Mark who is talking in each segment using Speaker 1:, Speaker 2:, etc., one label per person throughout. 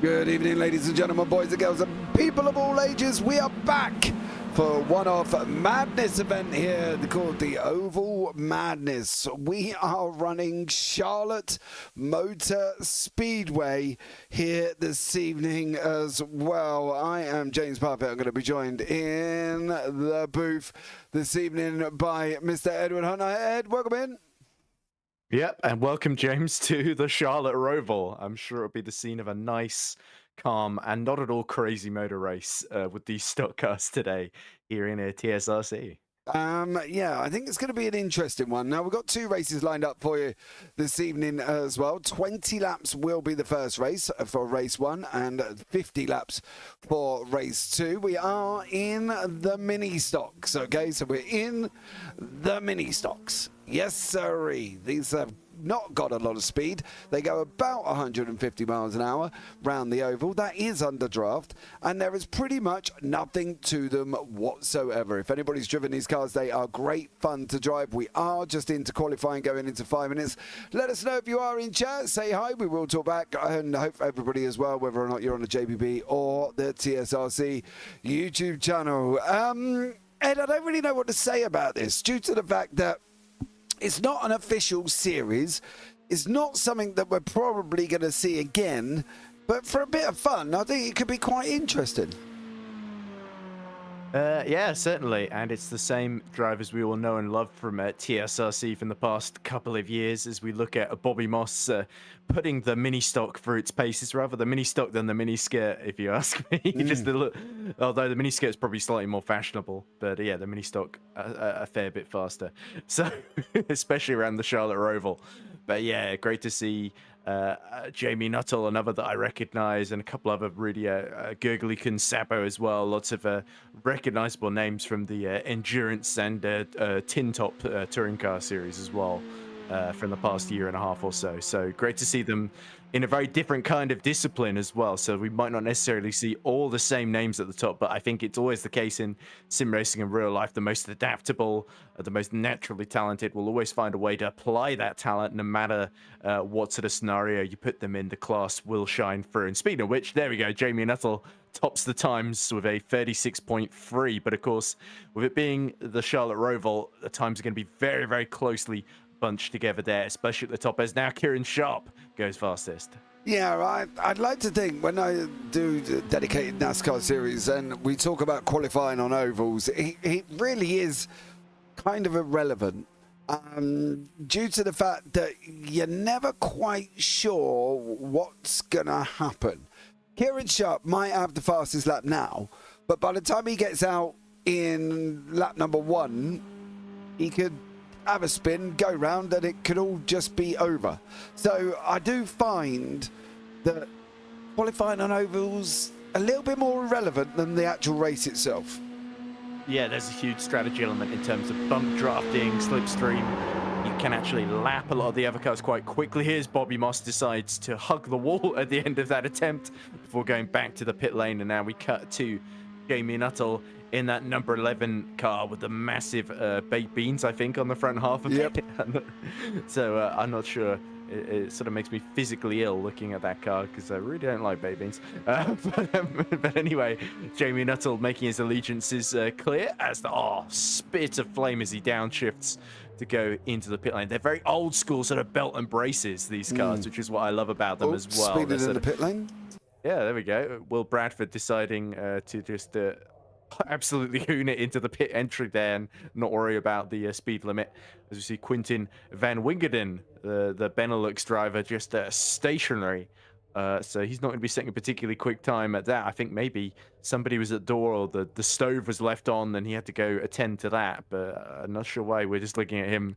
Speaker 1: Good evening, ladies and gentlemen, boys and girls, and people of all ages. We are back for a one-off madness event here called the Oval Madness. We are running Charlotte Motor Speedway here this evening as well. I am James Parfitt. I'm going to be joined in the booth this evening by Mr. Edward Hunter. Ed, welcome in.
Speaker 2: Yep, and welcome, James, to the Charlotte Oval. I'm sure it'll be the scene of a nice, calm, and not at all crazy motor race with these stock cars today here in TSRC.
Speaker 1: Yeah, I think it's going to be an interesting one. Now, we've got two races lined up for you this evening as well. 20 laps will be the first race for race 1 and 50 laps for race 2. We are in the mini stocks, okay? So we're in the mini stocks. Yes, sirree. These have not got a lot of speed. They go about 150 miles an hour round the oval. That is under draft, and there is pretty much nothing to them whatsoever. If anybody's driven these cars, they are great fun to drive. We are just into qualifying, going into 5 minutes. Let us know if you are in chat. Say hi. We will talk back, and hope everybody as well, whether or not you're on the JBB or the TSRC YouTube channel. Ed, I don't really know what to say about this due to the fact that it's not an official series. It's not something that we're probably going to see again. But for a bit of fun, I think it could be quite interesting.
Speaker 2: Yeah, certainly. And it's the same drivers we all know and love from TSRC from the past couple of years as we look at Bobby Moss putting the mini stock through its paces, rather the mini stock than the mini skirt, if you ask me. Just a look, although the mini skirt is probably slightly more fashionable, but yeah, the mini stock a fair bit faster. So, especially around the Charlotte Oval. But yeah, great to see Jamie Nuttall, another that I recognize, and a couple other really Gurgly Sabo as well. Lots of recognizable names from the endurance and tin top touring car series as well from the past year and a half or so. So great to see them in a very different kind of discipline as well. So we might not necessarily see all the same names at the top, but I think it's always the case in sim racing and real life. The most adaptable, the most naturally talented will always find a way to apply that talent no matter what sort of scenario you put them in. The class will shine through. And speaking of which, there we go. Jamie Nuttall tops the times with a 36.3. But of course, with it being the Charlotte Oval, the times are going to be very, very closely bunched together there, especially at the top, as now Kieran Sharp goes fastest.
Speaker 1: Yeah, I'd like to think when I do the dedicated NASCAR series and we talk about qualifying on ovals, it really is kind of irrelevant due to the fact that you're never quite sure what's going to happen. Kieran Sharp might have the fastest lap now, but by the time he gets out in lap number 1, he could have a spin, go round, and it could all just be over. So I do find that qualifying on ovals a little bit more irrelevant than the actual race itself.
Speaker 2: Yeah, there's a huge strategy element in terms of bump drafting, slipstream. You can actually lap a lot of the other cars quite quickly. Here's Bobby Moss decides to hug the wall at the end of that attempt before going back to the pit lane, and now we cut to Jamie Nuttall in that number 11 car with the massive baked beans, I think, on the front half of it. So I'm not sure. It sort of makes me physically ill looking at that car because I really don't like baked beans. But anyway, Jamie Nuttall making his allegiances clear as the spit of flame as he downshifts to go into the pit lane. They're very old school sort of belt and braces, these cars, which is what I love about them as well.
Speaker 1: Speeding in the pit lane?
Speaker 2: Yeah, there we go. Will Bradford deciding to just absolutely hoon it into the pit entry there and not worry about the speed limit. As we see Quintin van Wingerden, the Benelux driver, just stationary. So he's not going to be setting a particularly quick time at that. I think maybe somebody was at the door or the stove was left on and he had to go attend to that. But I'm not sure why. We're just looking at him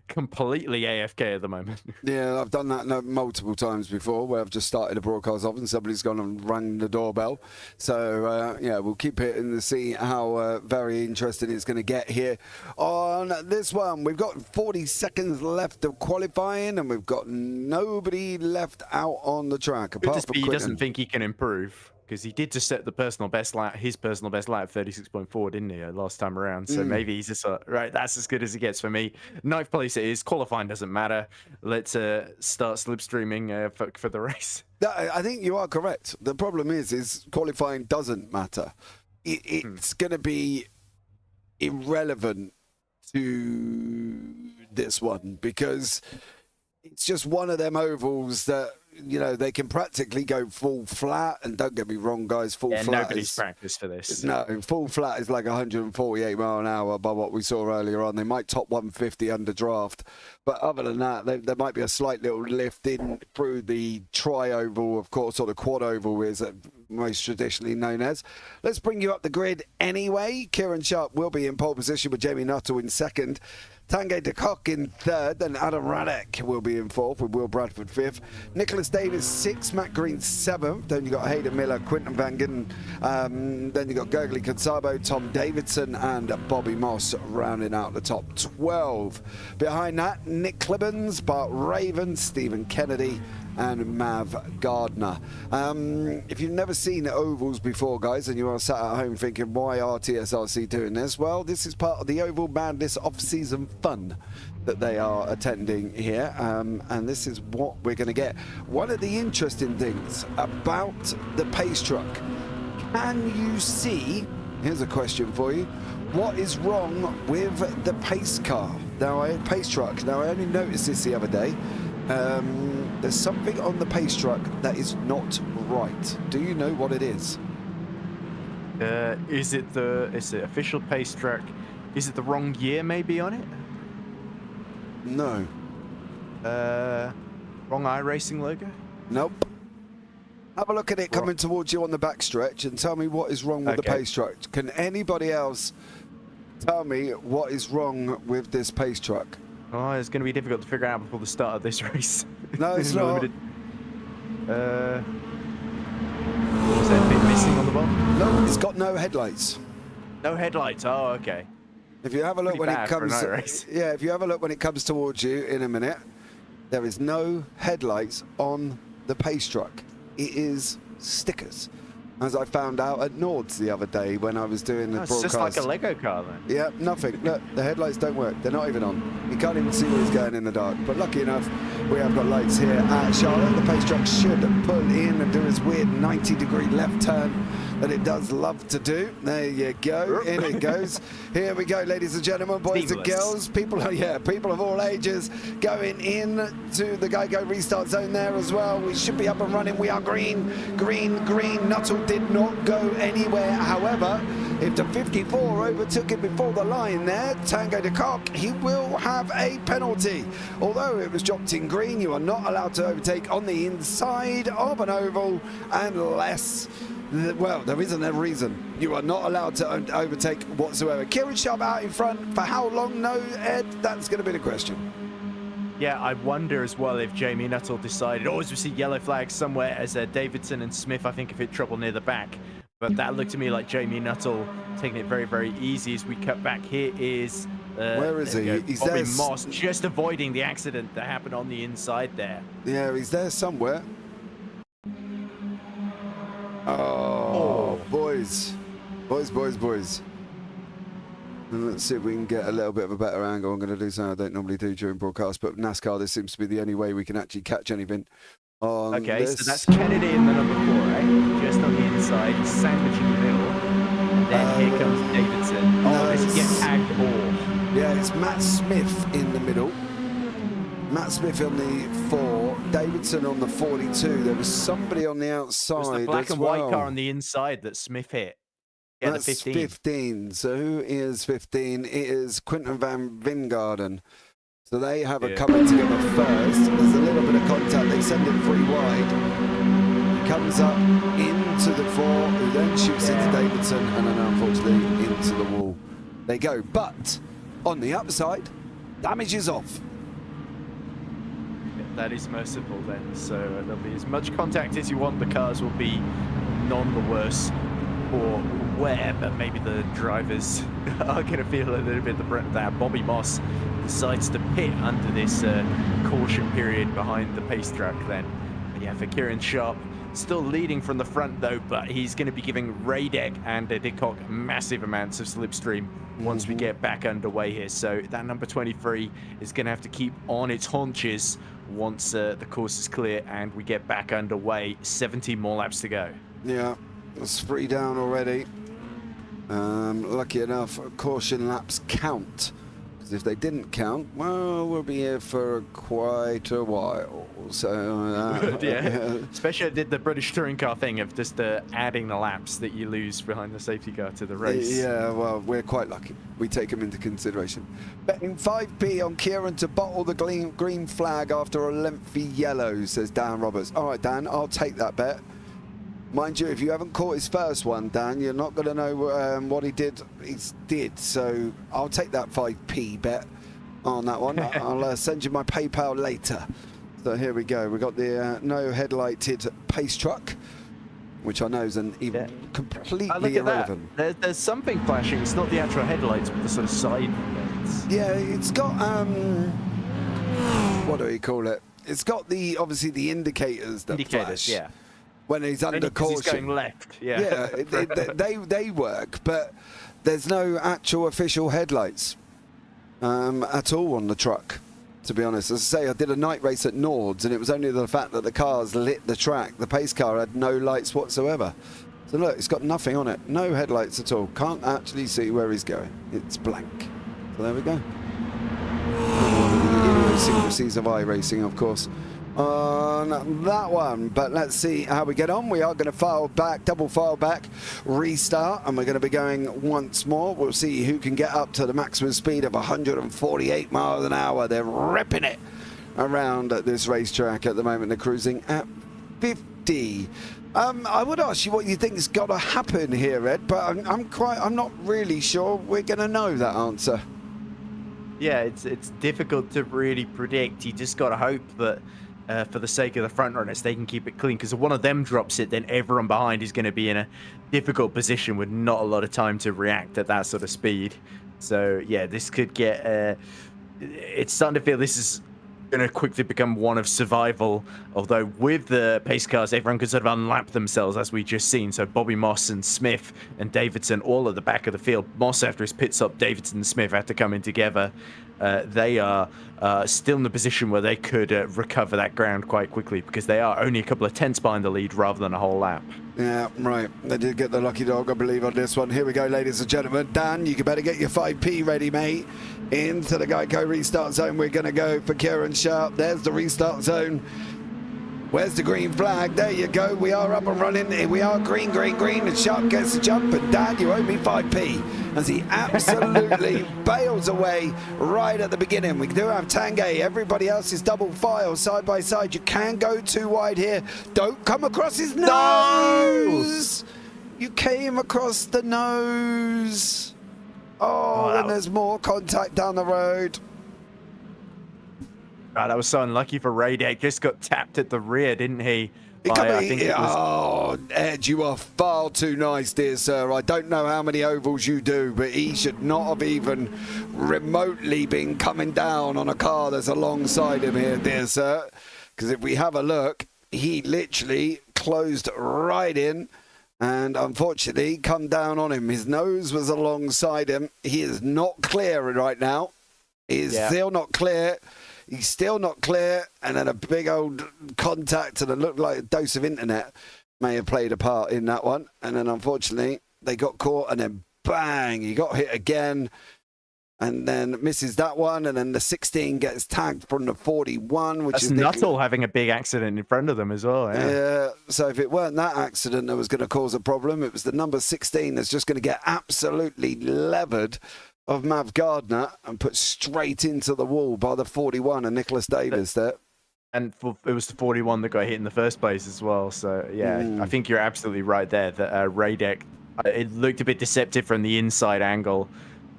Speaker 2: completely AFK at the moment.
Speaker 1: Yeah, I've done that multiple times before where I've just started a broadcast off and somebody's gone and rang the doorbell. So, yeah, we'll keep it in to see how very interesting it's going to get here on this one. We've got 40 seconds left of qualifying and we've got nobody left out on the track.
Speaker 2: Apart from he doesn't think he can improve. because he did just set the personal best lap, his personal best lap, 36.4, didn't he, last time around? So maybe he's just right. That's as good as it gets for me. Ninth place it is. Qualifying doesn't matter. Let's start slipstreaming for the race.
Speaker 1: I think you are correct. The problem is qualifying doesn't matter. It's going to be irrelevant to this one because it's just one of them ovals that, you know, they can practically go full flat. And don't get me wrong, guys, full flat
Speaker 2: nobody's practiced for this.
Speaker 1: No, full flat is like 148 mile an hour by what we saw earlier on. They might top 150 under draft. But other than that, there might be a slight little lift in through the tri-oval, of course, or the quad oval is most traditionally known as. Let's bring you up the grid anyway. Kieran Sharp will be in pole position with Jamie Nuttall in second. Tanguy de Kock in third, then Adam Radek will be in fourth with Will Bradford fifth. Nicholas Davis sixth, Matt Green seventh. Then you got Hayden Miller, Quinton Van Gitten. Then you got Gurgley Katsabo, Tom Davidson, and Bobby Moss rounding out the top 12. Behind that, Nick Clibbens, Bart Raven, Stephen Kennedy, and Mav Gardner. If you've never seen ovals before, guys, and you are sat at home thinking, why are TSRC doing this? Well, this is part of the Oval Madness off-season fun that they are attending here, and this is what we're going to get. One of the interesting things about the pace truck, can you see, here's a question for you, what is wrong with the pace car? Pace truck. Now, I only noticed this the other day. There's something on the pace truck that is not right. Do you know what it is?
Speaker 2: Is it the official pace track? Is it the wrong year maybe on it?
Speaker 1: No.
Speaker 2: Wrong iRacing logo?
Speaker 1: Nope. Have a look at it coming towards you on the backstretch and tell me what is wrong with the pace truck. Can anybody else tell me what is wrong with this pace truck?
Speaker 2: Oh, it's going to be difficult to figure out before the start of this race.
Speaker 1: No, it's not.
Speaker 2: Was there a bit missing on the bottom?
Speaker 1: No, it's got no headlights.
Speaker 2: No headlights. Oh, okay.
Speaker 1: If you have a look when it comes, yeah, if you have a look when it comes towards you in a minute, there is no headlights on the pace truck. It is stickers, as I found out at Nords the other day when I was doing the broadcast.
Speaker 2: It's just like a Lego car then.
Speaker 1: Yeah, nothing. Look, the headlights don't work. They're not even on. You can't even see where he's going in the dark. But lucky enough, we have got lights here at Charlotte. The pace truck should pull in and do his weird 90-degree left turn that it does love to do. There you go. In it goes. Here we go, ladies and gentlemen, boys and girls. People of all ages going in to the Geico restart zone there as well. We should be up and running. We are green, green, green. Nuttall did not go anywhere. However, if the 54 overtook him before the line there, Tanguy de Kock, he will have a penalty. Although it was dropped in green, you are not allowed to overtake on the inside of an oval unless, well, there isn't a reason. You are not allowed to overtake whatsoever. Kieran Sharp out in front. For how long? No, Ed, that's going to be the question.
Speaker 2: Yeah, I wonder as well if Jamie Nuttall decided, as we see yellow flags somewhere as Davidson and Smith, I think, have hit trouble near the back. But that looked to me like Jamie Nuttall taking it very, very easy as we cut back. Here is
Speaker 1: where is he? He's
Speaker 2: Bobby
Speaker 1: there.
Speaker 2: Moss, just avoiding the accident that happened on the inside there.
Speaker 1: Yeah, he's there somewhere. Oh, boys. And let's see if we can get a little bit of a better angle. I'm going to do something I don't normally do during broadcast, but NASCAR, this seems to be the only way we can actually catch anything on
Speaker 2: okay,
Speaker 1: this.
Speaker 2: So that's Kennedy in the number 4, right? Just on the inside, sandwich in the middle. And then here comes Davidson. Let's get tagged all.
Speaker 1: Yeah, it's Matt Smith in the middle. Matt Smith on the 4, Davidson on the 42. There was somebody on the outside. It was
Speaker 2: the black and white car on the inside that Smith hit. Yeah,
Speaker 1: that's
Speaker 2: the
Speaker 1: 15. So who is 15? It is Quinton Van Vingarden. So they have a coming together first. There's a little bit of contact. They send it 3 wide. Comes up into the 4, who then shoots into Davidson, and then unfortunately into the wall they go. But on the upside, damage is off.
Speaker 2: That is merciful then. So there'll be as much contact as you want. The cars will be none the worse for wear, but maybe the drivers are going to feel a little bit that Bobby Moss decides to pit under this caution period behind the pace track then. And yeah, for Kieran Sharp, Still leading from the front though, but he's going to be giving Radek and Dikok massive amounts of slipstream once we get back underway here. So that number 23 is going to have to keep on its haunches once the course is clear and we get back underway. 17 more laps to go.
Speaker 1: Yeah, it's 3 down already. Lucky enough, caution laps count. Because if they didn't count, well, we'll be here for quite a while. So,
Speaker 2: yeah. Especially did the British touring car thing of just adding the laps that you lose behind the safety car to the race.
Speaker 1: Yeah, well, we're quite lucky. We take them into consideration. Betting 5p on Kieran to bottle the green flag after a lengthy yellow, says Dan Roberts. All right, Dan, I'll take that bet. Mind you, if you haven't caught his first one, Dan, you're not going to know what he did. So I'll take that 5p bet on that one. I'll send you my PayPal later. So here we go. We've got the no headlighted pace truck, which I know is completely irrelevant.
Speaker 2: There's something flashing. It's not the actual headlights, but the sort of side lights.
Speaker 1: Yeah, it's got what do we call it? It's got obviously the indicators that flash.
Speaker 2: Yeah.
Speaker 1: When he's under caution.
Speaker 2: He's going left. Yeah.
Speaker 1: Yeah, they work, but there's no actual official headlights at all on the truck. To be honest, as I say, I did a night race at Nords, and it was only the fact that the cars lit the track. The pace car had no lights whatsoever. So look, it's got nothing on it, no headlights at all. Can't actually see where he's going. It's blank. So there we go. Secrecies of iRacing, of course, on that one. But let's see how we get on. We are going to file back, double file back, restart, and we're going to be going once more. We'll see who can get up to the maximum speed of 148 miles an hour. They're ripping it around at this racetrack at the moment. They're cruising at 50. I would ask you what you think has got to happen here, Ed, but I'm not really sure we're going to know that answer.
Speaker 2: Yeah, it's difficult to really predict. You just got to hope that for the sake of the front runners, they can keep it clean, because if one of them drops it, then everyone behind is going to be in a difficult position with not a lot of time to react at that sort of speed. So yeah, this could get it's starting to feel this is going to quickly become one of survival, although with the pace cars everyone could sort of unlap themselves, as we just seen. So Bobby Moss and Smith and Davidson all at the back of the field. Moss after his pit stop, Davidson and Smith had to come in together. They are still in the position where they could recover that ground quite quickly, because they are only a couple of tenths behind the lead rather than a whole lap.
Speaker 1: Yeah, right. They did get the lucky dog, I believe, on this one. Here we go, ladies and gentlemen. Dan, you better get your 5p ready, mate. Into the Geico restart zone. We're going to go for Kieran Sharp. There's the restart zone. Where's the green flag? There you go. We are up and running. Here we are. Green, green, green. And Sharp gets the jump. And Dan, you owe me 5p. As he absolutely bails away right at the beginning. We do have Tanguay. Everybody else is double file, side by side. You can go too wide here. Don't come across his nose. You came across the nose. Oh, and there's more contact down the road.
Speaker 2: Oh, that was so unlucky for Radek. Just got tapped at the rear, didn't he? I think it was...
Speaker 1: Oh, Ed, you are far too nice, dear sir. I don't know how many ovals you do, but he should not have even remotely been coming down on a car that's alongside him here, dear sir. Because if we have a look, he literally closed right in and unfortunately come down on him. His nose was alongside him. He is not clear right now. He is still not clear. He's still not clear, and then a big old contact and it looked like a dose of internet may have played a part in that one. And then unfortunately, they got caught, and then bang, he got hit again, and then misses that one, and then the 16 gets tagged from the 41, which is
Speaker 2: Nuttall having a big accident in front of them as well.
Speaker 1: Yeah, so if it weren't that accident that was going to cause a problem, it was the number 16 that's just going to get absolutely levered of Mav Gardner and put straight into the wall by the 41 and Nicholas Davis there.
Speaker 2: And it was the 41 that got hit in the first place as well. So, yeah, I think you're absolutely right there that Radek, it looked a bit deceptive from the inside angle,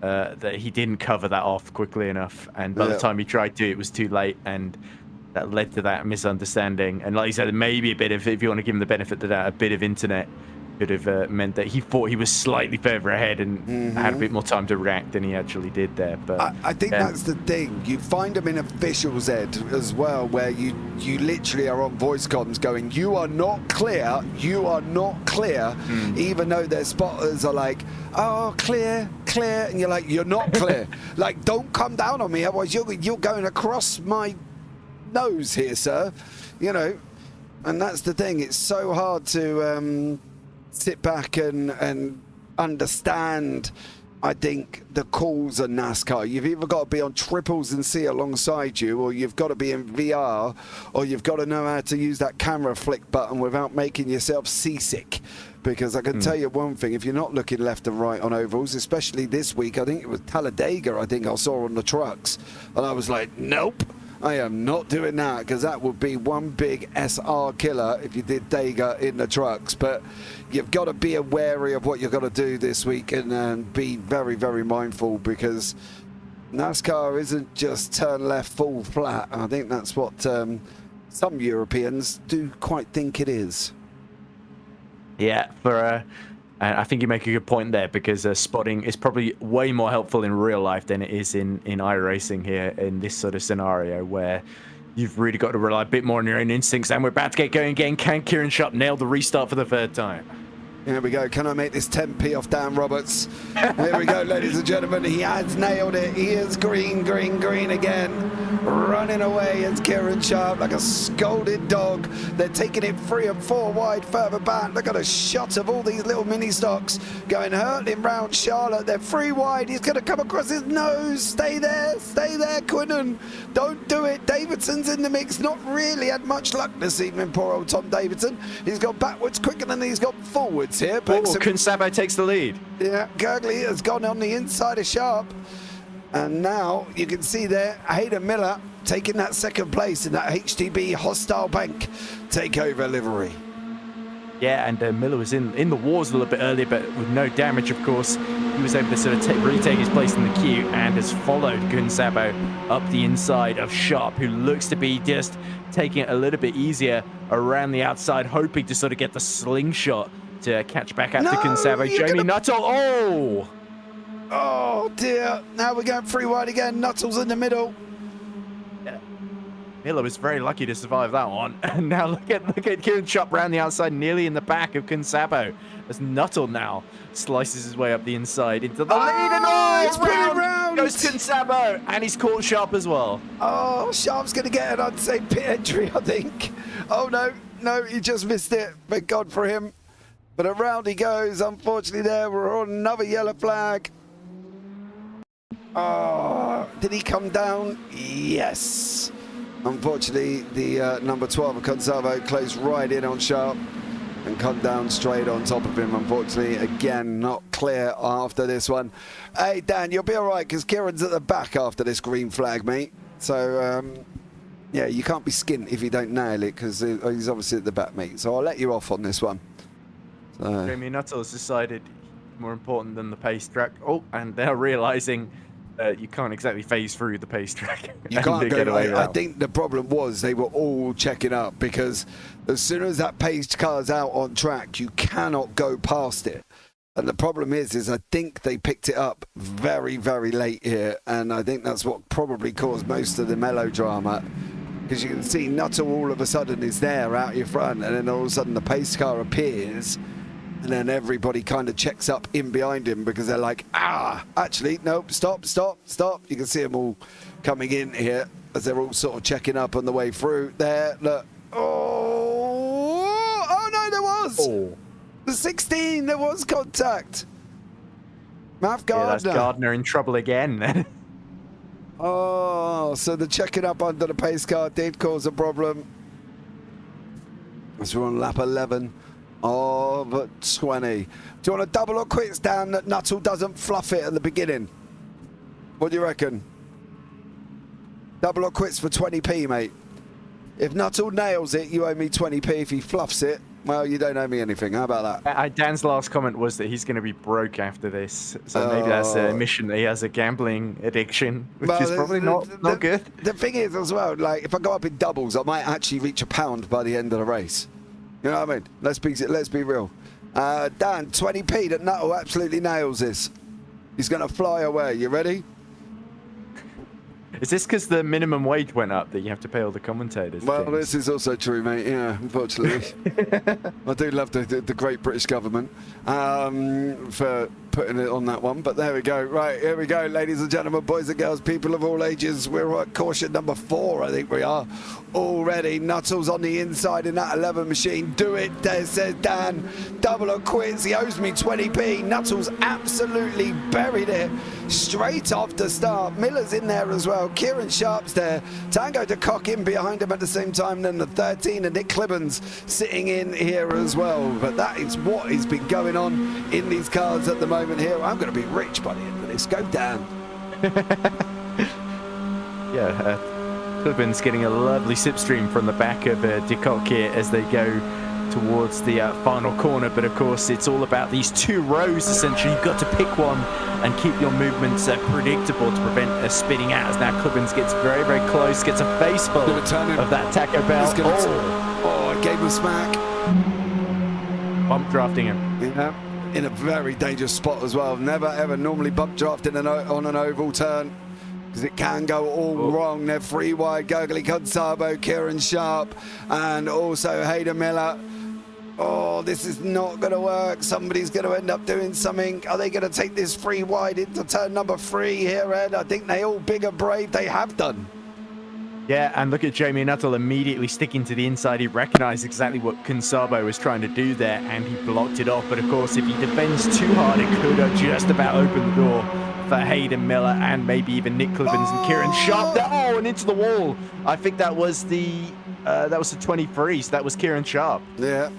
Speaker 2: that he didn't cover that off quickly enough. And by the time he tried to, it was too late. And that led to that misunderstanding. And like you said, maybe a bit of, if you want to give him the benefit of that, a bit of internet could have meant that he thought he was slightly further ahead and had a bit more time to react than he actually did there. But
Speaker 1: I think that's the thing. You find them in officials' ed as well, where you literally are on voice comms going, you are not clear, you are not clear, even though their spotters are like, oh, clear, clear, and you're like, you're not clear. Like, don't come down on me, otherwise you're going across my nose here, sir. You know, and that's the thing. It's so hard to sit back and understand, I think, the calls of NASCAR. You've either got to be on triples and see alongside you, or you've got to be in VR, or you've got to know how to use that camera flick button without making yourself seasick. Because I can tell you one thing, if you're not looking left and right on ovals, especially this week, I think it was Talladega, I think I saw on the trucks, and I was like, nope. I am not doing that, because that would be one big SR killer if you did Dega in the trucks. But you've got to be wary of what you're going to do this week and be very, very mindful, because NASCAR isn't just turn left, fall flat. I think that's what some Europeans do quite think it is.
Speaker 2: Yeah, and I think you make a good point there, because spotting is probably way more helpful in real life than it is in iRacing here in this sort of scenario, where you've really got to rely a bit more on your own instincts. And we're about to get going again. Can Kieran Sharp nail the restart for the third time?
Speaker 1: Here we go. Can I make this 10p off Dan Roberts? Here we go, ladies and gentlemen. He has nailed it. He is green, green, green again. Running away as Kieran Sharp like a scolded dog. They're taking it 3 and 4 wide further back. Look at a shot of all these little mini stocks going hurtling round Charlotte. They're 3 wide. He's going to come across his nose. Stay there, Quinnan. Don't do it. Davidson's in the mix. Not really had much luck this evening, poor old Tom Davidson. He's got backwards quicker than he's got forwards here. But
Speaker 2: Kunsabo takes the lead.
Speaker 1: Yeah, Gurgley has gone on the inside of Sharp. And now you can see there, Hayden Miller taking that second place in that HTB Hostile Bank takeover livery.
Speaker 2: Yeah, and Miller was in the wars a little bit earlier, but with no damage, of course. He was able to sort of retake his place in the queue and has followed Kunsabo up the inside of Sharp, who looks to be just taking it a little bit easier around the outside, hoping to sort of get the slingshot to catch back up to Kunsabo. Jamie Nuttall,
Speaker 1: oh dear, now we're going 3 wide again. Nuttall's in the middle.
Speaker 2: Yeah. Miller was very lucky to survive that one. And now look at Kieran Sharp round the outside, nearly in the back of Kunsabo, as Nuttall now slices his way up the inside into the lead, and
Speaker 1: it's pretty round.
Speaker 2: Goes Kunsabo, and he's caught Sharp as well.
Speaker 1: Oh, Sharp's going to get an unsafe pit entry, I think. Oh no, he just missed it. Thank God for him. But around he goes. Unfortunately, there we're on another yellow flag. Oh, did he come down? Yes. Unfortunately, the number 12 of Kunsabo closed right in on Sharp and come down straight on top of him. Unfortunately, again, not clear after this one. Hey, Dan, you'll be all right, because Kieran's at the back after this green flag, mate. So, yeah, you can't be skint if you don't nail it, because he's obviously at the back, mate. So I'll let you off on this one.
Speaker 2: Jamie Nuttall has decided more important than the pace track. Oh, and they're realizing you can't exactly phase through the pace track.
Speaker 1: You can't get away. I think the problem was they were all checking up, because as soon as that paced car's out on track, you cannot go past it. And the problem is I think they picked it up very, very late here, and I think that's what probably caused most of the melodrama. Because you can see Nuttall all of a sudden is there out your front, and then all of a sudden the pace car appears. And then everybody kind of checks up in behind him, because they're like, actually, nope, stop. You can see them all coming in here as they're all sort of checking up on the way through. There, look. Oh no, there was. Oh. The 16, there was contact. Matt Gardner.
Speaker 2: Yeah, that's Gardner in trouble again.
Speaker 1: Oh, so the checking up under the pace car did cause a problem. As we're on lap 11. Of 20. Do you want a double or quits, Dan, that Nuttall doesn't fluff it at the beginning? What do you reckon? Double or quits for 20p, mate. If Nuttall nails it, you owe me 20p. If he fluffs it, well, you don't owe me anything. How about that?
Speaker 2: Dan's last comment was that he's going to be broke after this. So maybe that's an admission that he has a gambling addiction, which is probably not good.
Speaker 1: The thing is, as well, like, if I go up in doubles, I might actually reach £1 by the end of the race. You know what I mean? Let's be real. Dan, 20p that Nuttall absolutely nails this. He's going to fly away. You ready?
Speaker 2: Is this because the minimum wage went up that you have to pay all the commentators?
Speaker 1: Well,
Speaker 2: James?
Speaker 1: this is also true, mate. Yeah, unfortunately. I do love the great British government for putting it on that one. But there we go. Right, here we go, ladies and gentlemen, boys and girls, people of all ages. We're at caution number 4, I think we are already. Nuttall's on the inside in that 11 machine. Do it, says Dan. Double or quits. He owes me 20p. Nuttall's absolutely buried it straight off the start. Miller's in there as well. Kieran Sharp's there. Tango de Kock in behind him at the same time. Then the 13 and Nick Clibbons sitting in here as well. But that is what has been going on in these cars at the moment here. I'm going to be rich by the end of this. Go Dan.
Speaker 2: Yeah, Clibbins getting a lovely slipstream from the back of de Kock here as they go towards the final corner. But of course, it's all about these 2 rows essentially. You've got to pick one and keep your movements predictable to prevent spinning out. As now Clibbins gets very, very close, gets a face full of that Taco Bell.
Speaker 1: Oh, I gave him a smack.
Speaker 2: Bump drafting him.
Speaker 1: Yeah, in a very dangerous spot as well. Never ever normally bump drafting on an oval turn, because it can go all wrong. They're 3 wide. Gurgly Consabo, Kieran Sharp, and also Hayden Miller. Oh, this is not going to work. Somebody's going to end up doing something. Are they going to take this 3 wide into turn number 3 here, Ed? I think they all big and brave. They have done.
Speaker 2: Yeah, and look at Jamie Nuttall immediately sticking to the inside. He recognised exactly what Consabo was trying to do there, and he blocked it off. But of course, if he defends too hard, it could have just about opened the door for Hayden Miller and maybe even Nick Clibbins and Kieran Sharp. Oh, and into the wall. I think that was the 23, so that was Kieran Sharp.
Speaker 1: Yeah.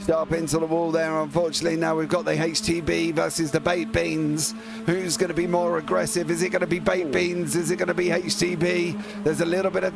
Speaker 1: Sharp into the wall there, unfortunately. Now we've got the HTB versus the Baked Beans. Who's going to be more aggressive? Is it going to be Baked Beans? Is it going to be HTB? There's a little bit of...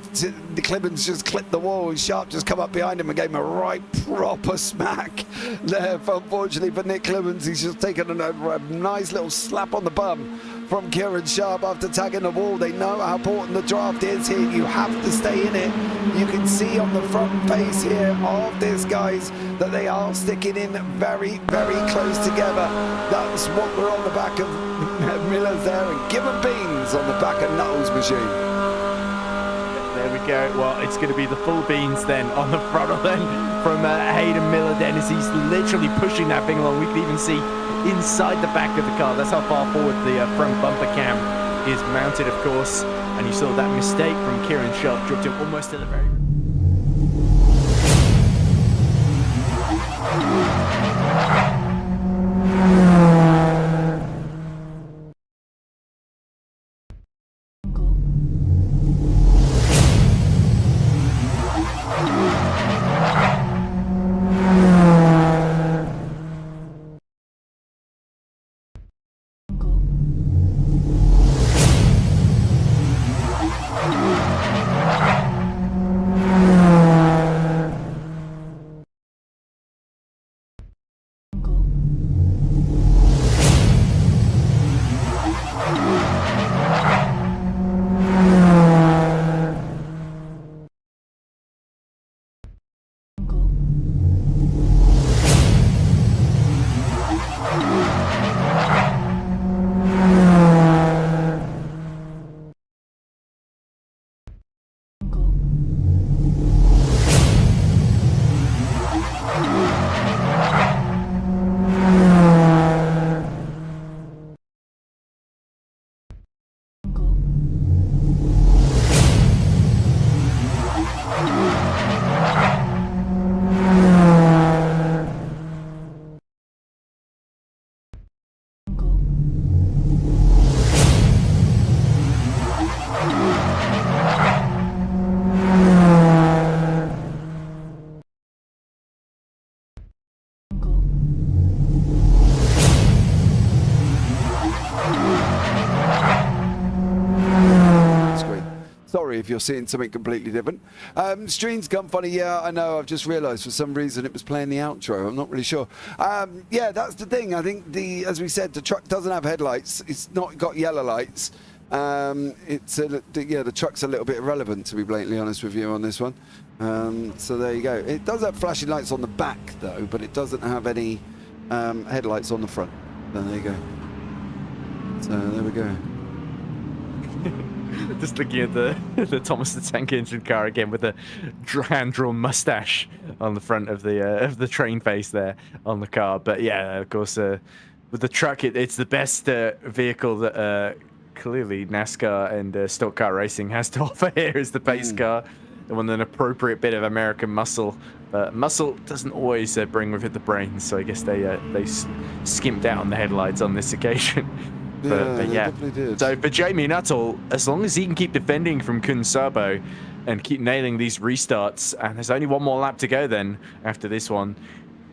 Speaker 1: the Clibbins just clipped the wall. Sharp just come up behind him and gave him a right proper smack there. Unfortunately for Nick Clibbins, he's just taken a nice little slap on the bum from Kieran Sharp after tagging the wall. They know how important the draft is here. You have to stay in it. You can see on the front face here of this, guys, that they are sticking in very, very close together. That's what we're on the back of Miller's there, and Given Beans on the back of Nuttall's machine.
Speaker 2: There we go. Well, it's going to be the full beans then on the front then from Hayden Miller then, as he's literally pushing that thing along. We can even see inside the back of the car. That's how far forward the front bumper cam is mounted, of course. And you saw that mistake from Kieran Sharp, dropped him almost to the very...
Speaker 1: Sorry if you're seeing something completely different. Stream's gone funny. Yeah, I know. I've just realised for some reason it was playing the outro. I'm not really sure. Yeah, that's the thing. I think as we said, the truck doesn't have headlights. It's not got yellow lights. Yeah, the truck's a little bit irrelevant, to be blatantly honest with you on this one. So there you go. It does have flashing lights on the back though, but it doesn't have any headlights on the front. So there you go. So there we go.
Speaker 2: Just looking at the Thomas the Tank Engine car again with the hand-drawn mustache on the front of the train face there on the car. But yeah, of course, with the truck, it's the best vehicle that clearly NASCAR and stock car racing has to offer here is the pace car. The one with an appropriate bit of American muscle. Muscle doesn't always bring with it the brains, so I guess they skimped out on the headlights on this occasion. But yeah, so for Jamie Nuttall, as long as he can keep defending from Kun Sabo and keep nailing these restarts, and there's only one more lap to go then after this one,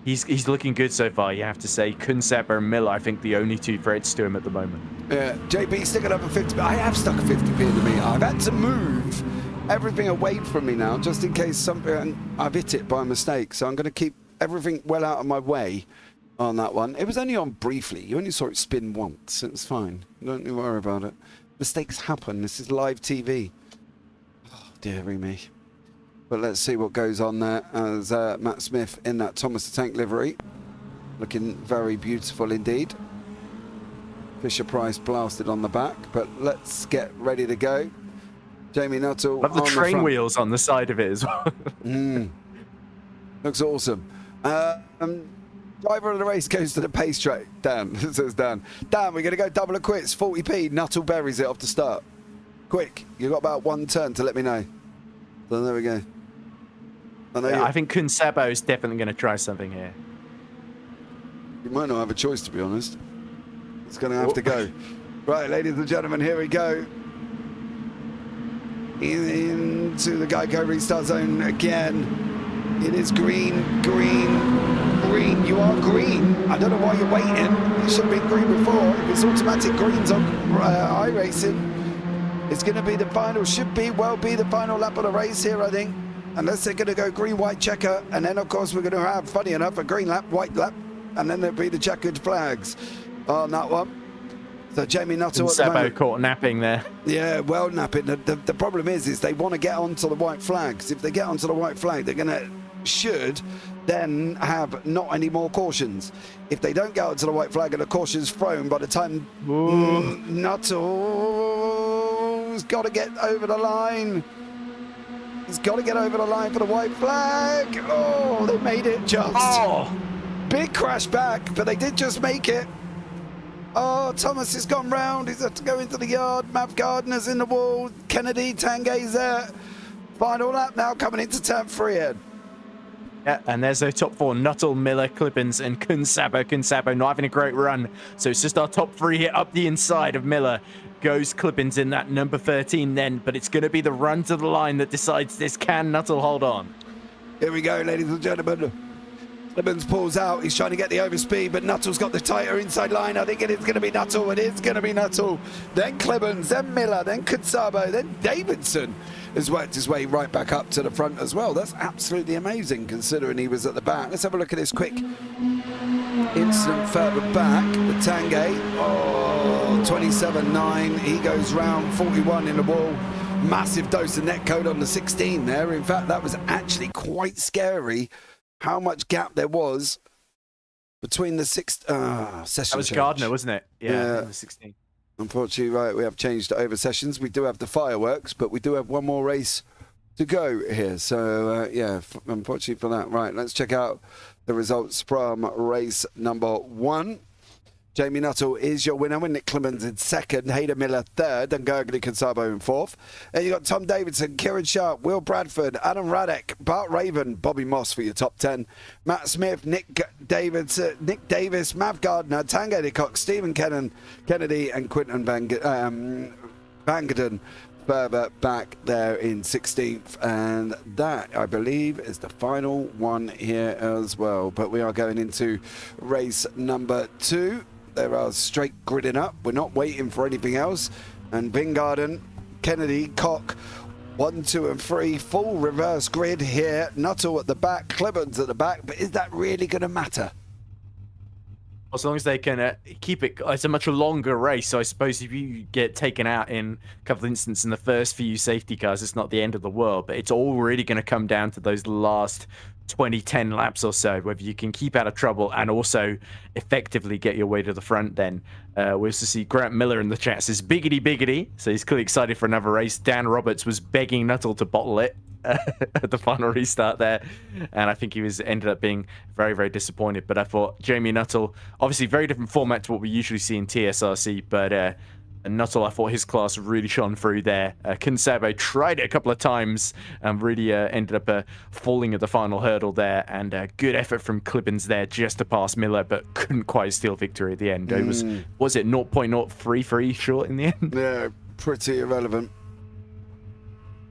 Speaker 2: he's looking good so far, you have to say. Kun Sabo and Miller, I think the only two threats to him at the moment.
Speaker 1: Yeah, JB sticking up a 50p. I have stuck a 50p into me. I've had to move everything away from me now, just in case I've hit it by mistake. So I'm going to keep everything well out of my way on that one. It was only on briefly. You only saw it spin once. It was fine. Don't you worry about it. Mistakes happen. This is live TV. Oh, dearie me. But let's see what goes on there as Matt Smith in that Thomas the Tank livery. Looking very beautiful indeed. Fisher-Price blasted on the back, but let's get ready to go. Jamie Nuttall.
Speaker 2: Love the train wheels on the side of it as well.
Speaker 1: Looks awesome. Driver of the race goes to the pace track. Dan, it says Dan. Dan, we're going to go double or quits. 40p. Nuttall buries it off the start. Quick. You've got about one turn to let me know. So there we go.
Speaker 2: I think Kun Sabo is definitely going to try something here.
Speaker 1: You might not have a choice, to be honest. It's going to have to go. Right, ladies and gentlemen, here we go. Into the Geico restart zone again. It is green, green, green. You are green. I don't know why you're waiting. It should have been green before. If it's automatic greens on iRacing, it's going to be the final. Should be, well be the final lap of the race here, I think. Unless they're going to go green, white, checker. And then, of course, we're going to have, funny enough, a green lap, white lap. And then there'll be the checkered flags on that one. So Jamie Nuttall at the moment
Speaker 2: caught napping there.
Speaker 1: Yeah, well napping. The problem is they want to get onto the white flags. If they get onto the white flag, they're should then have not any more cautions. If they don't get onto the white flag and the caution's thrown by the time Nuttall's got to get over the line. He's got to get over the line for the white flag. Oh, they made it just. Oh. Big crash back, but they did just make it. Oh, Thomas has gone round. He's had to go into the yard. Mav Gardner's in the wall. Kennedy, Tangay's there. Final lap now coming into turn 3 in.
Speaker 2: Yeah, and there's our top 4. Nuttall, Miller, Clippins, and Kun Sabo. Kun Sabo not having a great run. So it's just our top 3 here up the inside of Miller. Goes Clippins in that number 13 then. But it's going to be the run to the line that decides this. Can Nuttall hold on?
Speaker 1: Here we go, ladies and gentlemen. Clippins pulls out. He's trying to get the overspeed, but Nuttall's got the tighter inside line. I think it is going to be Nuttall. It is going to be Nuttall. Then Clippins, then Miller, then Kutsabo, then Davidson has worked his way right back up to the front as well. That's absolutely amazing considering he was at the back. Let's have a look at this quick incident further back. The Tangay, 27.9. He goes round 41 in the wall. Massive dose of net code on the 16 there. In fact, that was actually quite scary. How much gap there was between the session. That
Speaker 2: was Gardner, wasn't it? Yeah, the 16.
Speaker 1: Unfortunately, right, we have changed over sessions. We do have the fireworks, but we do have one more race to go here. So, yeah, unfortunately for that. Right, let's check out the results from race number 1. Jamie Nuttall is your winner with Nick Clemens in 2nd, Hayden Miller 3rd, and Gergely Kansabo in 4th. And you got Tom Davidson, Kieran Sharp, Will Bradford, Adam Radek, Bart Raven, Bobby Moss for your top 10. Matt Smith, Nick Davis, Mav Gardner, Tango DeCock, Stephen Kennedy, and Quinton Bangerden further back there in 16th. And that, I believe, is the final one here as well. But we are going into race number 2. There are straight gridding up. We're not waiting for anything else. And Bingarden, Kennedy, Cock, 1, 2, and 3. Full reverse grid here. Nuttall at the back, Clemens at the back. But is that really going to matter?
Speaker 2: As long as they can keep it, it's a much longer race. So I suppose if you get taken out in a couple of instances in the first few safety cars, it's not the end of the world. But it's all really going to come down to those last 20, 10 laps or so, whether you can keep out of trouble and also effectively get your way to the front. Then we also see Grant Miller in the chat says biggity biggity, so he's clearly excited for another race. Dan Roberts was begging Nuttall to bottle it at the final restart there, and I think he was ended up being very, very disappointed. But I thought Jamie Nuttall, obviously very different format to what we usually see in TSRC, but and Nuttall, I thought his class really shone through there. Kinsabo tried it a couple of times and really ended up falling at the final hurdle there. And good effort from Clibbins there just to pass Miller, but couldn't quite steal victory at the end. It was it 0.033 short in the end?
Speaker 1: Yeah, pretty irrelevant.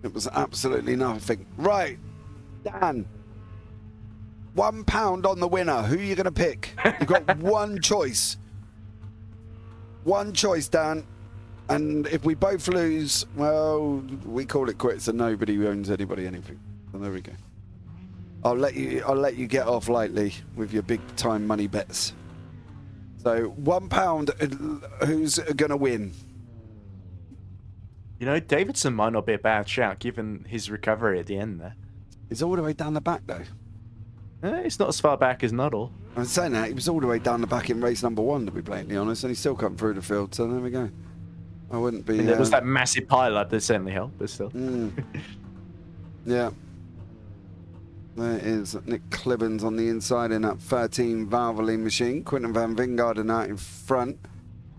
Speaker 1: It was absolutely nothing. Right, Dan. £1 on the winner. Who are you going to pick? You've got one choice. One choice, Dan. And if we both lose, well, we call it quits and nobody owns anybody anything. So there we go. I'll let you get off lightly with your big time money bets. So £1, who's gonna win?
Speaker 2: You know, Davidson might not be a bad shout given his recovery at the end there.
Speaker 1: He's all the way down the back though.
Speaker 2: It's not as far back as Nuttall.
Speaker 1: I'm saying that he was all the way down the back in race number 1, to be blatantly honest, and he's still come through the field. So there we go. I wouldn't be.
Speaker 2: There was that massive pile-up that certainly helped, but still.
Speaker 1: Yeah. There is Nick Clibbins on the inside in that 13 Valvoline machine. Quinton van Vingarden out in front.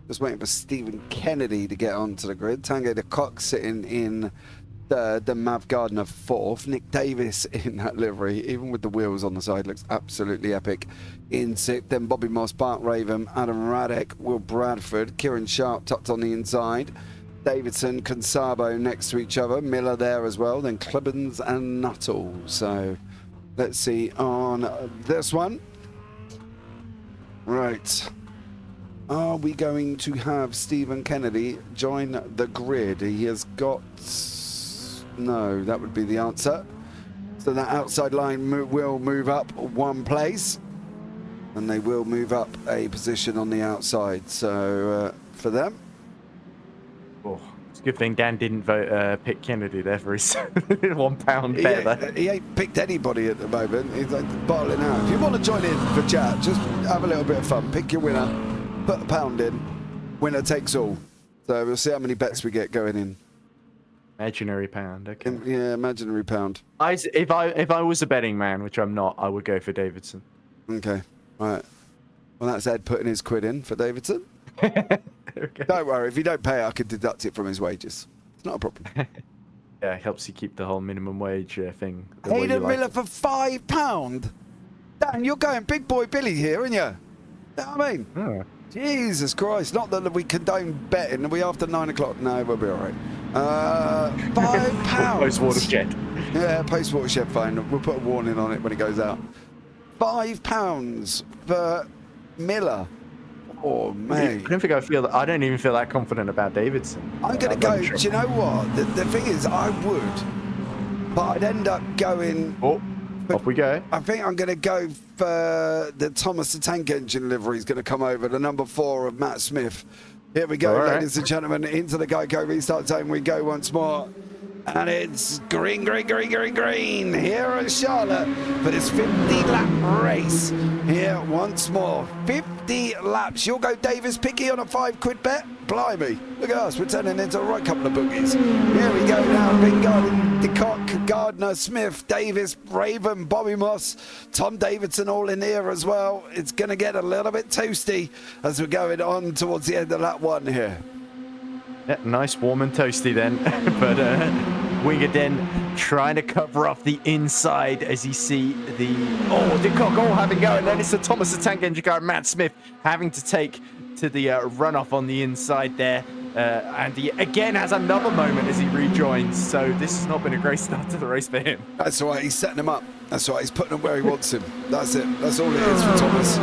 Speaker 1: Just waiting for Stephen Kennedy to get onto the grid. Tanguy de Kock sitting in third. Then Mav Gardner fourth. Nick Davis in that livery, even with the wheels on the side, looks absolutely epic. In sixth. Then Bobby Moss, Bart Raven, Adam Radek, Will Bradford, Kieran Sharp tucked on the inside. Davidson, Consabo next to each other. Miller there as well. Then Clibbins and Nuttall. So let's see on this one. Right. Are we going to have Stephen Kennedy join the grid? He has got... No, that would be the answer. So that outside line will move up one place. And they will move up a position on the outside. So for them...
Speaker 2: Oh, it's a good thing Dan didn't vote pick Kennedy there for his £1 bet.
Speaker 1: He ain't picked anybody at the moment. He's like bottling out. If you want to join in for chat, just have a little bit of fun. Pick your winner, put £1 in, winner takes all. So we'll see how many bets we get going in.
Speaker 2: Imaginary pound, okay.
Speaker 1: Yeah, imaginary pound.
Speaker 2: If I was a betting man, which I'm not, I would go for Davidson.
Speaker 1: Okay, all right. Well, that's Ed putting his quid in for Davidson.
Speaker 2: Okay.
Speaker 1: Don't worry, if you don't pay, I can deduct it from his wages. It's not a problem.
Speaker 2: Yeah, it helps you keep the whole minimum wage thing.
Speaker 1: Hayden Miller for £5. Dan, you're going big boy Billy here, aren't you? You know what I mean?
Speaker 2: Oh.
Speaker 1: Jesus Christ, not that we condone betting. Are we after 9 o'clock? No, we'll be all right. £5.
Speaker 2: Post-watershed.
Speaker 1: Yeah, post-watershed, fine. We'll put a warning on it when it goes out. £5 for Miller. Oh, man.
Speaker 2: I don't even feel that confident about Davidson.
Speaker 1: I'm going to go, do you know what? The thing is, I would, but I'd end up going...
Speaker 2: Oh, off we go.
Speaker 1: I think I'm going to go for the Thomas the Tank Engine livery. He's going to come over, the number 4 of Matt Smith. Here we go, ladies and gentlemen, into the Geico restart zone we go once more. And it's green, green, green, green, green here at Charlotte for this 50-lap race. Here once more, 50 laps. You'll go Davis Picky on a £5 bet? Blimey, look at us, we're turning into a right couple of boogies. Here we go now, Vingarden, DeCock, Gardner, Smith, Davis, Raven, Bobby Moss, Tom Davidson all in here as well. It's going to get a little bit toasty as we're going on towards the end of lap 1 here.
Speaker 2: Yeah, nice warm and toasty then. But Wingerden trying to cover off the inside as you see the... Oh, DeCock all having go. And then it's the Thomas the Tank Engine car, Matt Smith having to take to the runoff on the inside there. And he again has another moment as he rejoins. So this has not been a great start to the race for him.
Speaker 1: That's right, he's setting him up. That's right, he's putting him where he wants him. That's it. That's all it is for Thomas.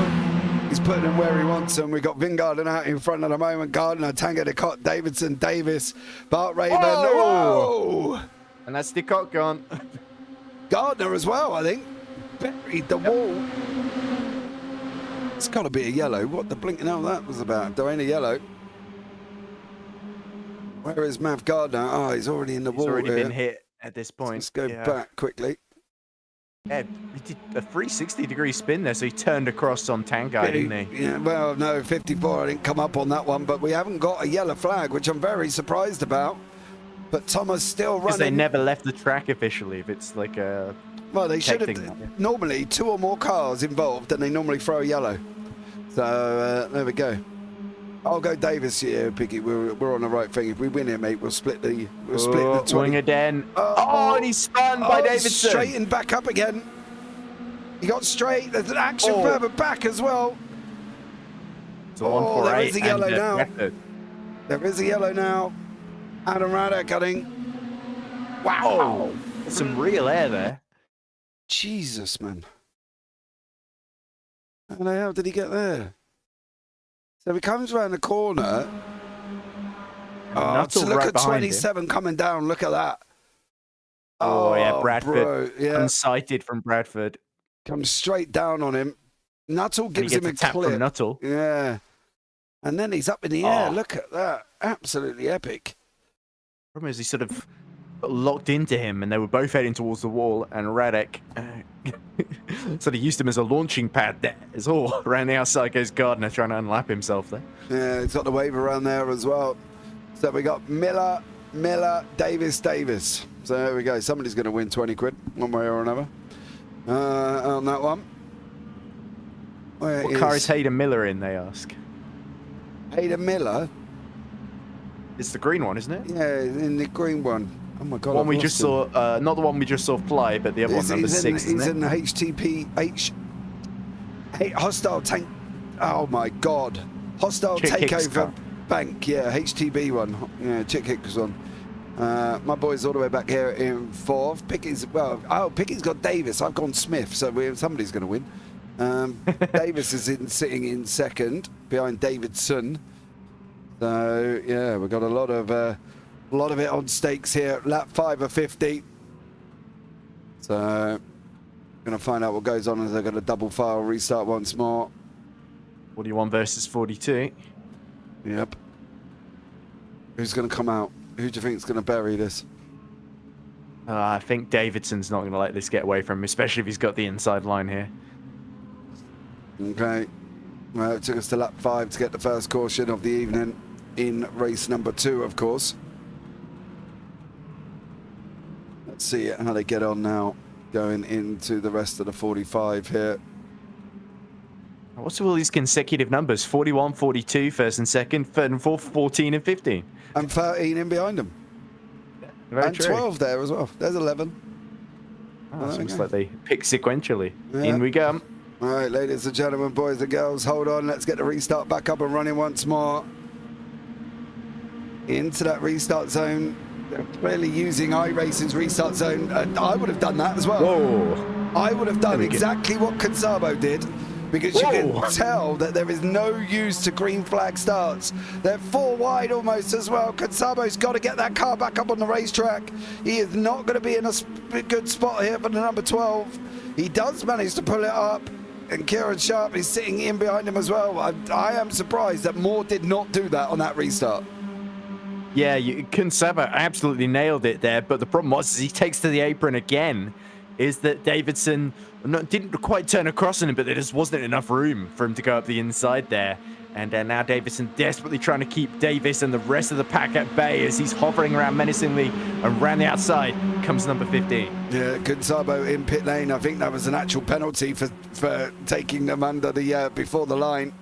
Speaker 1: He's putting him where he wants him. We've got Vingarden out in front at the moment. Gardner, Tanguy de Kock, Davidson, Davis, Bart Raven. Whoa!
Speaker 2: And that's DeCock gone.
Speaker 1: Gardner as well, I think. Buried the wall. It's got to be a yellow. What the blinking hell that was about? There ain't a yellow. Where is Mav Gardner? Oh, he's already in the wall.
Speaker 2: He's already been hit at this point.
Speaker 1: Let's go back quickly.
Speaker 2: Yeah, he did a 360-degree spin there, so he turned across on Tanguy, didn't he?
Speaker 1: Yeah, well, no, 54. I didn't come up on that one, but we haven't got a yellow flag, which I'm very surprised about. But Thomas still running.
Speaker 2: Because they never left the track officially. If it's like a
Speaker 1: well, they should
Speaker 2: thing,
Speaker 1: have normally 2 or more cars involved, and they normally throw a yellow. So there we go. I'll go Davis here, Piggy. We're on the right thing. If we win here, mate, we'll split the 20.
Speaker 2: Wing again. Oh, and he's spun by Davidson.
Speaker 1: Straightened back up again. He got straight. There's an action further back as well.
Speaker 2: It's a 148.
Speaker 1: There is a yellow now.
Speaker 2: Bradford.
Speaker 1: There is a yellow now. Adam Radek cutting. Wow.
Speaker 2: Some real air there.
Speaker 1: Jesus, man. How the hell did he get there? So he comes around the corner. So look at 27 coming down. Look at that.
Speaker 2: Oh yeah, Bradford.
Speaker 1: Bro, yeah.
Speaker 2: Unsighted from Bradford.
Speaker 1: Comes straight down on him. Nuttall gives him a
Speaker 2: tap
Speaker 1: clip.
Speaker 2: from Nuttall.
Speaker 1: Yeah. And then he's up in the air. Look at that. Absolutely epic.
Speaker 2: Problem is he sort of locked into him and they were both heading towards the wall, and Radek sort of used him as a launching pad there. It's all around the outside goes Gardner trying to unlap himself there.
Speaker 1: Yeah, he's got the wave around there as well. So we got Miller, Davis. So there we go. Somebody's going to win 20 quid one way or another on that one.
Speaker 2: What car is Hayden Miller in, they ask?
Speaker 1: Hayden Miller?
Speaker 2: It's the green one, isn't it?
Speaker 1: Yeah, in the green one. Oh my God!
Speaker 2: One we just saw, not the one we just saw fly, but the other one, number 6.
Speaker 1: He's in the hostile tank. Oh my God! Hostile takeover bank. Yeah, HTB one. Yeah, Chick Hicks one. My boy's all the way back here in 4th. Picky's Picky's got Davis. I've gone Smith, so somebody's going to win. Davis is sitting in 2nd behind Davidson. So yeah, we've got a lot of it on stakes here. Lap 5 of 50. So going to find out what goes on as they're going to double file restart once more.
Speaker 2: 41 versus 42.
Speaker 1: Yep. Who's going to come out? Who do you think is going to bury this?
Speaker 2: I think Davidson's not going to let this get away from him, especially if he's got the inside line here.
Speaker 1: Okay. Well, it took us to lap 5 to get the first caution of the evening in race number 2, of course. Let's see how they get on now, going into the rest of the 45 here.
Speaker 2: What's all these consecutive numbers? 41, 42, 1st and 2nd, 3rd and 4th, 14 and 15.
Speaker 1: And 13 in behind them.
Speaker 2: Very
Speaker 1: and
Speaker 2: true.
Speaker 1: 12 there as well. There's 11.
Speaker 2: It's almost like they pick sequentially.
Speaker 1: Yeah.
Speaker 2: In we go.
Speaker 1: All right, ladies and gentlemen, boys and girls, hold on. Let's get the restart back up and running once more. Into that restart zone. They're clearly using iRacing's restart zone. I would have done that as well.
Speaker 2: Whoa.
Speaker 1: I would have done exactly what Consabo did, because you can tell that there is no use to green flag starts. They're 4 wide almost as well. Consabo's got to get that car back up on the racetrack. He is not going to be in a good spot here for the number 12. He does manage to pull it up, and Kieran Sharp is sitting in behind him as well. I am surprised that Moore did not do that on that restart.
Speaker 2: Yeah, Consabo absolutely nailed it there, but the problem was he takes to the apron again, is that Davidson didn't quite turn across on him, but there just wasn't enough room for him to go up the inside there. And now Davidson desperately trying to keep Davis and the rest of the pack at bay as he's hovering around menacingly. Around the outside comes number 15.
Speaker 1: Yeah, Consabo in pit lane. I think that was an actual penalty for taking them under the before the line.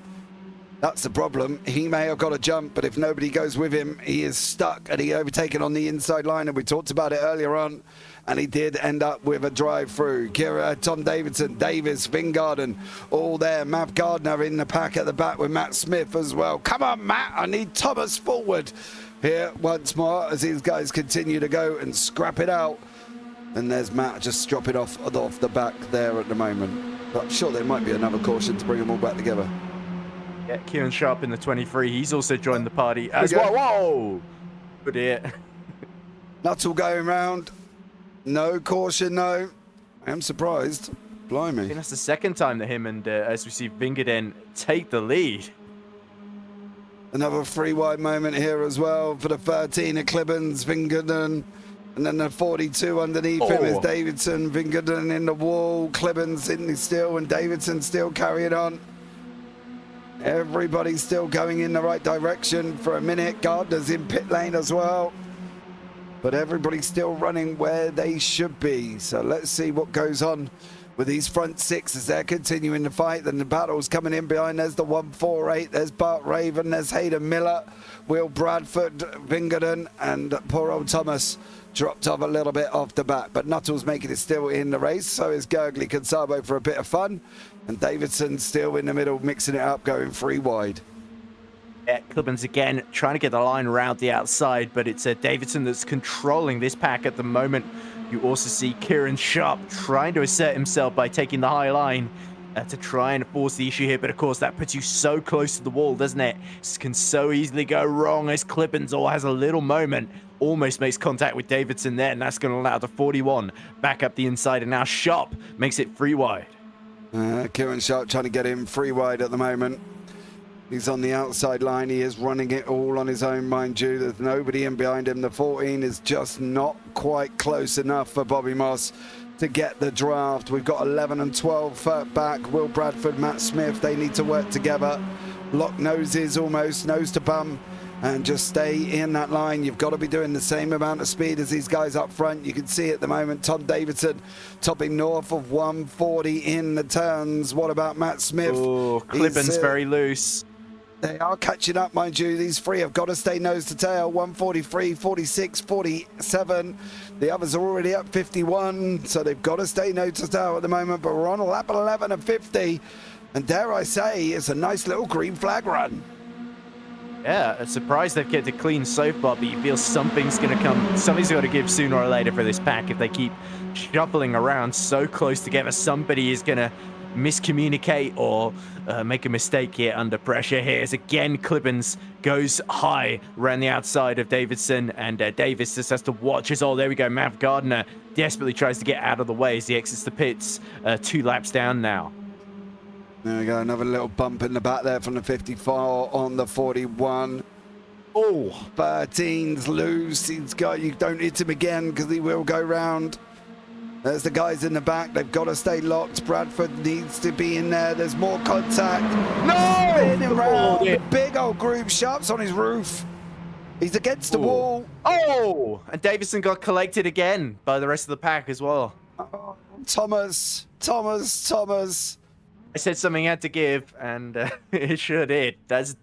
Speaker 1: That's the problem. He may have got a jump, but if nobody goes with him, he is stuck, and he overtaken on the inside line, and we talked about it earlier on, and he did end up with a drive-through. Tom Davidson, Davis, Vingarden, all there. Matt Gardner in the pack at the back with Matt Smith as well. Come on, Matt, I need Thomas forward here once more as these guys continue to go and scrap it out. And there's Matt just dropping off the back there at the moment. But I'm sure there might be another caution to bring them all back together.
Speaker 2: Yeah, Kieran Sharp in the 23. He's also joined the party as well. Whoa! Good hit.
Speaker 1: Nuttall going round. No caution, no. I am surprised. Blimey.
Speaker 2: I think that's the second time that him and, as we see, Vingarden take the lead.
Speaker 1: Another 3 wide moment here as well for the 13 of Clibbons, Vingarden. And then the 42 underneath him is Davidson. Vingerden in the wall. Clibbens in the still, and Davidson still carrying on. Everybody's still going in the right direction for a minute. Gardner's in pit lane as well. But everybody's still running where they should be. So let's see what goes on with these front six as they're continuing the fight. Then the battle's coming in behind. There's the 148. There's Bart Raven. There's Hayden Miller. Will Bradford, Vingerden, and poor old Thomas dropped off a little bit off the bat. But Nuttall's making it still in the race. So is Gurgley Consabo for a bit of fun. And Davidson still in the middle, mixing it up, going 3 wide.
Speaker 2: Yeah, Clibbens again trying to get the line around the outside, but it's Davidson that's controlling this pack at the moment. You also see Kieran Sharp trying to assert himself by taking the high line to try and force the issue here, but of course that puts you so close to the wall, doesn't it? This can so easily go wrong as Clibbens has a little moment, almost makes contact with Davidson there, and that's going to allow the 41 back up the inside, and now Sharp makes it 3 wide.
Speaker 1: Kieran Sharp trying to get him 3 wide at the moment. He's on the outside line. He is running it all on his own, mind you. There's nobody in behind him. The 14 is just not quite close enough for Bobby Moss to get the draft. We've got 11 and 12 back. Will Bradford, Matt Smith, they need to work together. Lock noses almost, nose to bum, and just stay in that line. You've got to be doing the same amount of speed as these guys up front. You can see at the moment Tom Davidson topping north of 140 in the turns. What about Matt Smith?
Speaker 2: Oh, Clibbens very loose.
Speaker 1: They are catching up, mind you. These 3 have got to stay nose to tail. 143, 46, 47. The others are already up 51, so they've got to stay nose to tail at the moment. But we're on a lap at 11 and 50. And dare I say, it's a nice little green flag run.
Speaker 2: Yeah, a surprise they've kept it clean so far, but you feel something's going to come. Something's got to give sooner or later for this pack. If they keep shuffling around so close together, somebody is going to miscommunicate or make a mistake here under pressure. Here's again Clibbens goes high around the outside of Davidson, and Davis just has to watch as there we go. Mav Gardner desperately tries to get out of the way as he exits the pits. 2 laps down now.
Speaker 1: There we go, another little bump in the back there from the 54 on the 41. 13's loose. He's got, you don't hit him again because he will go round. There's the guys in the back. They've got to stay locked. Bradford needs to be in there. There's more contact. No! Spinning round. The big old group. Sharp's on his roof. He's against the wall.
Speaker 2: And Davidson got collected again by the rest of the pack as well.
Speaker 1: Oh, Thomas.
Speaker 2: I said something had to give, and it sure did. That's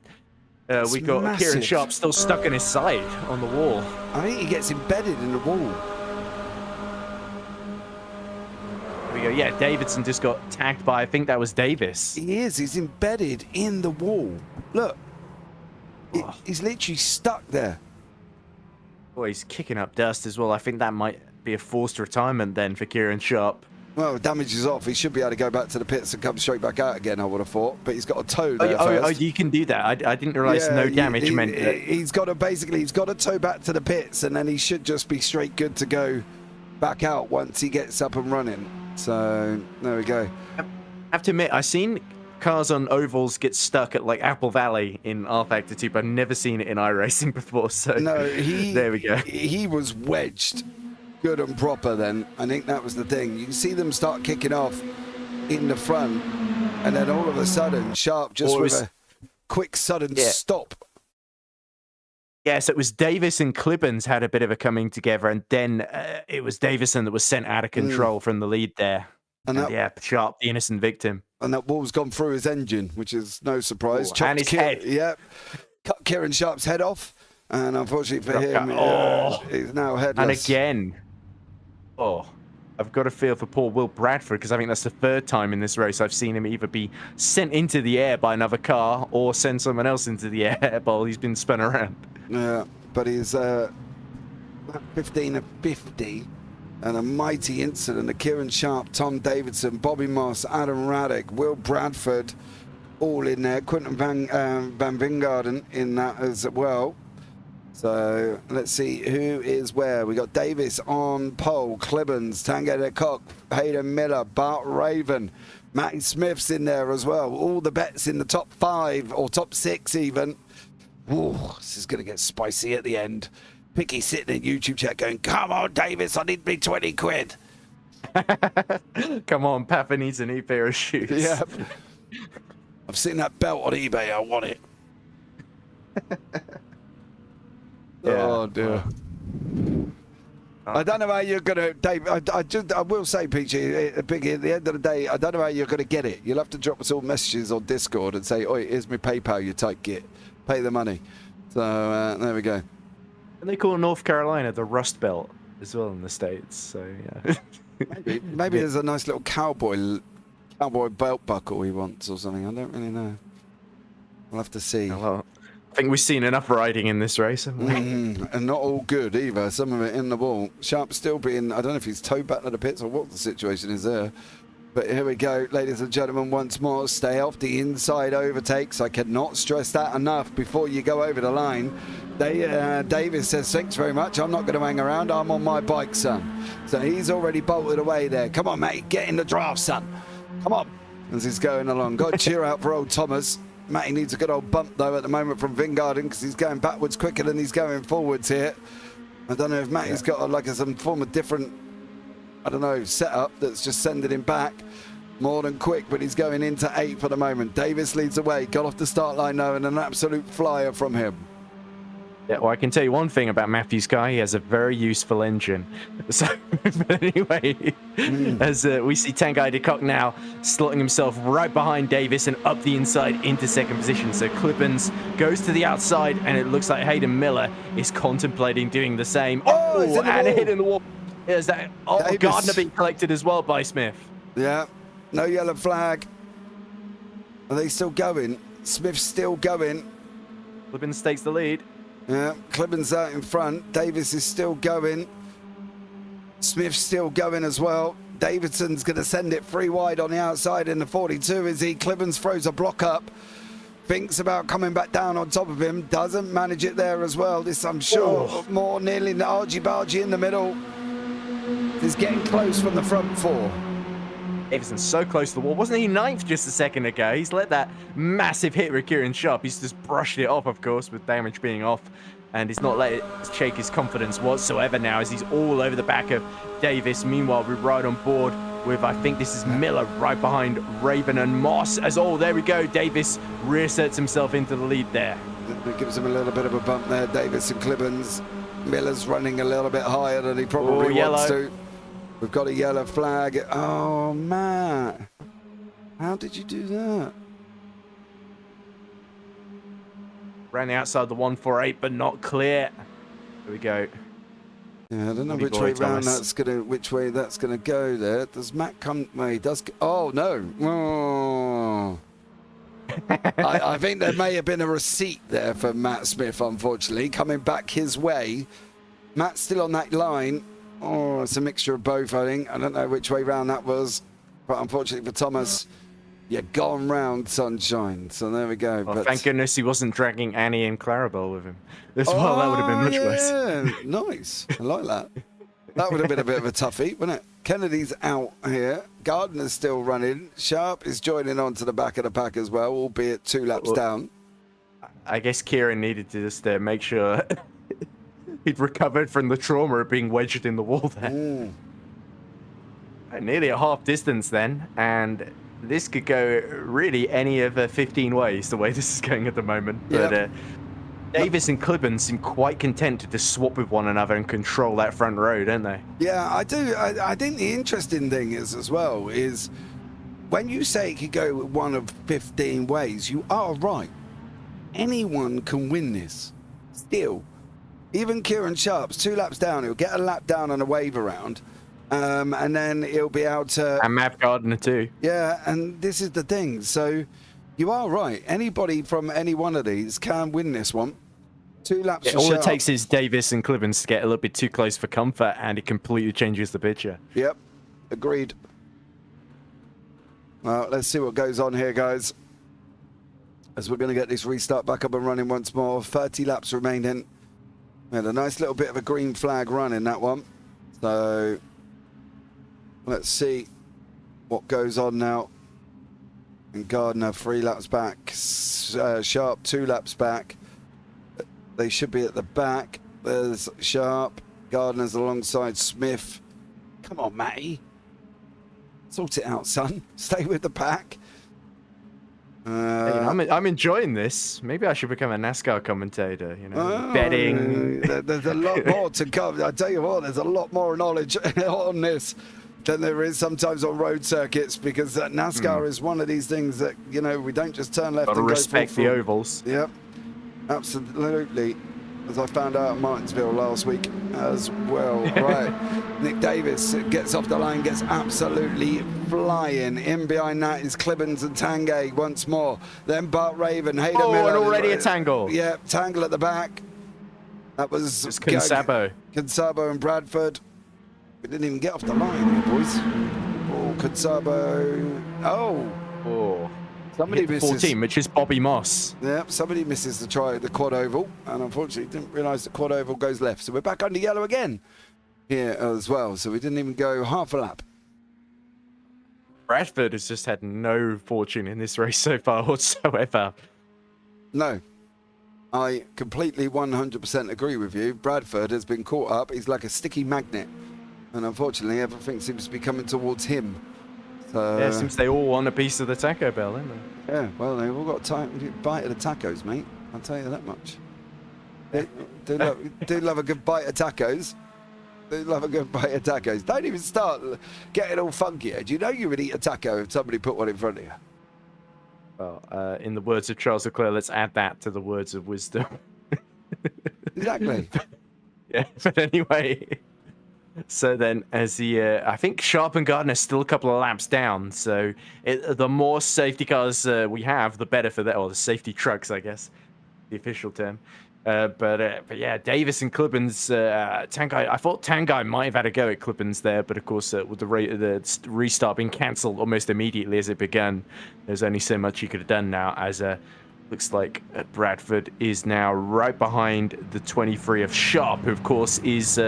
Speaker 2: we got
Speaker 1: massive.
Speaker 2: Kieran Sharp still stuck in his side on the wall.
Speaker 1: I think he gets embedded in the wall.
Speaker 2: We go. Yeah, Davidson just got tagged by, I think that was Davis.
Speaker 1: He is. He's embedded in the wall. Look. He's literally stuck there.
Speaker 2: Oh, he's kicking up dust as well. I think that might be a forced retirement then for Kieran Sharp.
Speaker 1: Well, damage is off. He should be able to go back to the pits and come straight back out again, I would have thought. But he's got a toe there first.
Speaker 2: You can do that. I didn't realise no damage meant that.
Speaker 1: He's got to tow back to the pits, and then he should just be straight good to go back out once he gets up and running. So, there we go.
Speaker 2: I have to admit, I've seen cars on ovals get stuck at like Apple Valley in R Factor 2, but I've never seen it in iRacing before. So,
Speaker 1: no,
Speaker 2: there we go.
Speaker 1: He was wedged good and proper then. I think that was the thing. You can see them start kicking off in the front, and then all of a sudden, Sharp just with a quick sudden stop.
Speaker 2: Yes, it was Davis and Clibbens had a bit of a coming together, and then it was Davison that was sent out of control from the lead there. And Sharp, the innocent victim. And
Speaker 1: that wall's gone through his engine, which is no surprise.
Speaker 2: And his head.
Speaker 1: Yeah, cut Kieran Sharp's head off, and unfortunately for him, he's now headless.
Speaker 2: And again, I've got a feel for poor Will Bradford, because I think that's the 3rd time in this race I've seen him either be sent into the air by another car or send someone else into the air while he's been spun around.
Speaker 1: Yeah, but he's 15 of 50, and a mighty incident. The Kieran Sharp, Tom Davidson, Bobby Moss, Adam Raddick, Will Bradford, all in there. Quentin Van Vingarden in that as well. So let's see who is where. We got Davis on pole, Clibbens, Tango de Kock, Hayden Miller, Bart Raven, Matty Smith's in there as well. All the bets in the top 5 or top 6 even. Ooh, this is going to get spicy at the end. Picky sitting in YouTube chat going, come on, Davis, I need me 20 quid.
Speaker 2: Come on, Papa needs a new pair of shoes.
Speaker 1: Yeah. I've seen that belt on eBay. I want it. Oh, dear. I don't know how you're going to, Dave. I will say, Peachy, Piggy, at the end of the day, I don't know how you're going to get it. You'll have to drop us all messages on Discord and say, oi, here's my PayPal, you take git. Pay the money. So, there we go.
Speaker 2: And they call North Carolina the Rust Belt as well in the States. So, yeah.
Speaker 1: Maybe there's a nice little cowboy belt buckle he wants or something. I don't really know. We'll have to see.
Speaker 2: Well, I think we've seen enough riding in this race, haven't we?
Speaker 1: And not all good either. Some of it in the wall. Sharp still being, I don't know if he's towed back to the pits or what the situation is there. But here we go, ladies and gentlemen, once more. Stay off the inside overtakes. I cannot stress that enough before you go over the line. Davis says, thanks very much. I'm not going to hang around. I'm on my bike, son. So he's already bolted away there. Come on, mate. Get in the draft, son. Come on. As he's going along. Got to cheer out for old Thomas. Matty needs a good old bump, though, at the moment from Vingarden because he's going backwards quicker than he's going forwards here. I don't know if Matty's got like some form of different, I don't know, setup that's just sending him back more than quick, but he's going into 8th for the moment. Davis leads away. Got off the start line, though, and an absolute flyer from him.
Speaker 2: Yeah, well, I can tell you one thing about Matthew's car. He has a very useful engine. So, but anyway, as we see Tanguy de Kock now slotting himself right behind Davis and up the inside into second position. So Clippens goes to the outside, and it looks like Hayden Miller is contemplating doing the same. Oh, and hitting the wall. Is that? Oh,
Speaker 1: Davis.
Speaker 2: Gardner being collected as well by Smith.
Speaker 1: Yeah, no yellow flag. Are they still going? Smith's still going.
Speaker 2: Clippens takes the lead.
Speaker 1: Yeah, Clippens out in front. Davis is still going. Smith's still going as well. Davidson's going to send it 3 wide on the outside in the 42, is he? Clippens throws a block up. Thinks about coming back down on top of him. Doesn't manage it there as well. This, I'm sure, more nearly the argy-bargy in the middle. He's getting close from the front 4.
Speaker 2: Davidson's so close to the wall. Wasn't he 9th just a second ago? He's let that massive hit with Kieran Sharp. He's just brushed it off, of course, with damage being off. And he's not let it shake his confidence whatsoever now as he's all over the back of Davis. Meanwhile, we ride on board with, I think this is Miller right behind Raven and Moss. As, oh, there we go. Davis reasserts himself into the lead there.
Speaker 1: It gives him a little bit of a bump there. Davis and Clippens. Miller's running a little bit higher than he probably wants to. We've got a yellow flag. Oh, Matt. How did you do that?
Speaker 2: Ran outside the 148, but not clear. Here we go.
Speaker 1: Yeah, I don't know which way round that's gonna go there. Does Matt come? Well, he does. Oh no! Oh. I think there may have been a receipt there for Matt Smith. Unfortunately, coming back his way. Matt's still on that line. Oh, it's a mixture of both, I think. I don't know which way round that was, but unfortunately for Thomas, you're gone round, sunshine. So there we go.
Speaker 2: Well, thank goodness he wasn't dragging Annie and Clarabelle with him. As well, that would have been much worse.
Speaker 1: Nice. I like that. That would have been a bit of a toughie, wouldn't it? Kennedy's out here. Gardner's still running. Sharp is joining on to the back of the pack as well, albeit 2 laps down.
Speaker 2: I guess Kieran needed to just make sure he'd recovered from the trauma of being wedged in the wall there. Nearly a half distance then, and this could go really any of 15 ways, the way this is going at the moment. But Davis and Clippens seem quite content to just swap with one another and control that front row, don't they?
Speaker 1: Yeah, I do. I think the interesting thing is, as well, is when you say it could go one of 15 ways, you are right. Anyone can win this. Still. Even Kieran Sharp's 2 laps down. He'll get a lap down on a wave around. And then he'll be out to...
Speaker 2: And Matt Gardner too.
Speaker 1: Yeah, and this is the thing. So you are right. Anybody from any one of these can win this one. 2 laps for
Speaker 2: all
Speaker 1: Sharp.
Speaker 2: it takes is Davis and Clippens to get a little bit too close for comfort, and it completely changes the picture.
Speaker 1: Yep, agreed. Well, let's see what goes on here, guys. As we're going to get this restart back up and running once more. 30 laps remaining. We had a nice little bit of a green flag run in that one. So let's see what goes on now. And Gardner 3 laps back. Sharp 2 laps back. They should be at the back. There's Sharp. Gardner's alongside Smith. Come on, Matty. Sort it out, son. Stay with the pack.
Speaker 2: Hey, I'm enjoying this. Maybe I should become a NASCAR commentator, betting.
Speaker 1: There's a lot more to come. I tell you what, there's a lot more knowledge on this than there is sometimes on road circuits, because NASCAR is one of these things that, we don't just turn left and go
Speaker 2: respect the ovals.
Speaker 1: Yep, absolutely. As I found out at Martinsville last week as well. Right, Nick Davis gets off the line, gets absolutely flying. In behind that is Clibbons and Tanguay once more. Then Bart Raven, Hayden Miller.
Speaker 2: And already a tangle.
Speaker 1: Yeah, tangle at the back. That was
Speaker 2: Kinsabo.
Speaker 1: Kinsabo and Bradford. We didn't even get off the line here, boys. Oh, Kinsabo. Oh. Somebody misses
Speaker 2: 14, which is Bobby Moss.
Speaker 1: Yeah, somebody misses the quad oval, and unfortunately didn't realise the quad oval goes left. So we're back under yellow again here as well. So we didn't even go half a lap.
Speaker 2: Bradford has just had no fortune in this race so far whatsoever.
Speaker 1: No, I completely 100% agree with you. Bradford has been caught up. He's like a sticky magnet, and unfortunately everything seems to be coming towards him.
Speaker 2: Yeah, seems they all want a piece of the Taco Bell, don't they?
Speaker 1: Yeah, well, they've all got time. Bite of the tacos, mate. I'll tell you that much. They do love a good bite of tacos. They love a good bite of tacos. Don't even start getting all funky. Do you know you would eat a taco if somebody put one in front of you?
Speaker 2: Well, in the words of Charles Leclerc, let's add that to the words of wisdom.
Speaker 1: Exactly.
Speaker 2: Yeah, but anyway. So then, as I think Sharp and Gardner still a couple of laps down. So the more safety cars we have, the better for that, or the safety trucks, I guess, the official term. But yeah, Davis and Clibbons, Tanguay. I thought Tanguay might have had a go at Clibbons there, but of course, with the restart being cancelled almost immediately as it began, there's only so much he could have done now. As looks like Bradford is now right behind the 23 of Sharp, who of course is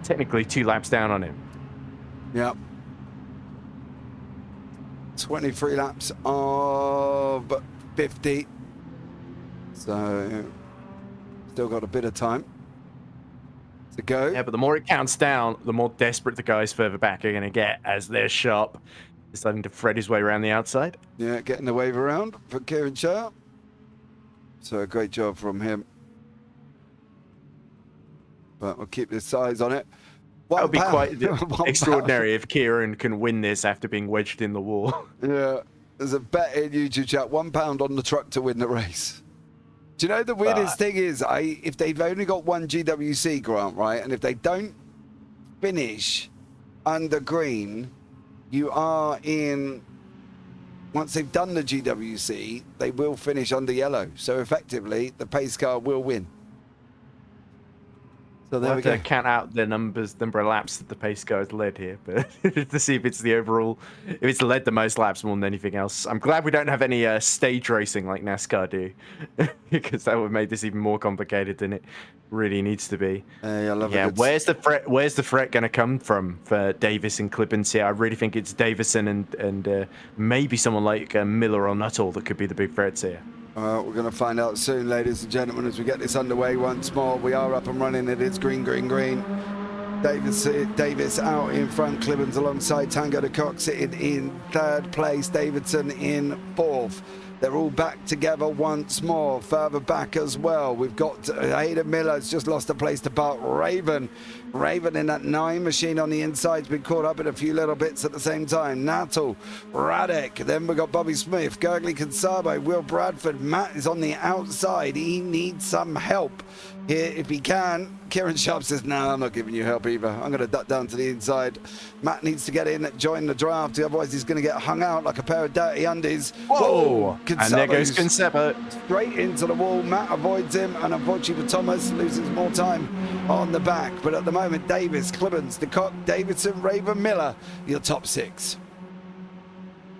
Speaker 2: technically 2 laps down on him.
Speaker 1: Yep. 23 laps of 50. So still got a bit of time to go.
Speaker 2: Yeah, but the more it counts down, the more desperate the guys further back are going to get, as they're Sharp deciding to thread his way around the outside.
Speaker 1: Yeah, getting the wave around for Kieran Sharp. So a great job from him. But we'll keep this eyes on it.
Speaker 2: That would be quite extraordinary if Kieran can win this after being wedged in the wall.
Speaker 1: Yeah, there's a bet in YouTube chat, £1 on the truck to win the race. Do you know the weirdest thing is, if they've only got one GWC, Grant, right, and if they don't finish under green, you are in, once they've done the GWC, they will finish under yellow. So effectively, the pace car will win. So there we go.
Speaker 2: Count out the number of laps that the pace car has led here, but to see if it's the overall, if it's led the most laps more than anything else. I'm glad we don't have any stage racing like NASCAR do, because that would have made this even more complicated than it really needs to be. Where's the threat? Where's the threat going to come from for Davis and Clibbons here? I really think it's Davison and maybe someone like Miller or Nuttall that could be the big threats here.
Speaker 1: We're going to find out soon, ladies and gentlemen, as we get this underway once more. We are up and running. It is green, green, green. Davis out in front. Clibbons alongside Tango de Kock sitting in 3rd place. Davidson in 4th. They're all back together once more. Further back as well, we've got Hayden Miller's just lost a place to Bart Raven. Raven in that 9 machine on the inside has been caught up in a few little bits at the same time. Natal, Radek, then we've got Bobby Smith, Gurgley Kinsabo, Will Bradford. Matt is on the outside. He needs some help here if he can. Kieran Sharp says, no, I'm not giving you help either. I'm going to duck down to the inside. Matt needs to get in, join the draft, otherwise he's going to get hung out like a pair of dirty undies.
Speaker 2: Whoa! And there goes Kinsabo.
Speaker 1: Straight into the wall. Matt avoids him, and unfortunately for Thomas, loses more time on the back. But at the moment, Davis, Clibbons, de Kock, Davidson, Raven, Miller, your top 6.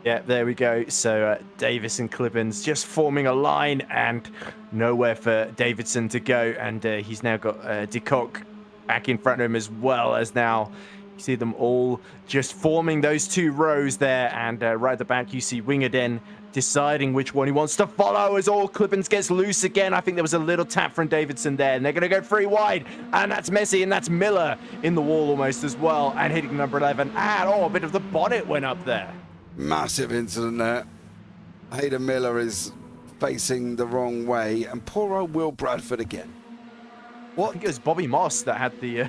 Speaker 2: Yeah, there we go. So Davis and Clibbons just forming a line, and nowhere for Davidson to go. And he's now got de Kock back in front of him, as well as now you see them all just forming those 2 rows there. And right at the back, you see Wingerden deciding which one he wants to follow as all Clippens gets loose again. I think there was a little tap from Davidson there, and they're going to go 3 wide, and that's Messi, and that's Miller in the wall almost as well, and hitting number 11, and a bit of the bonnet went up there.
Speaker 1: Massive incident there. Hayden Miller is facing the wrong way, and poor old Will Bradford again.
Speaker 2: I think it was Bobby Moss that had the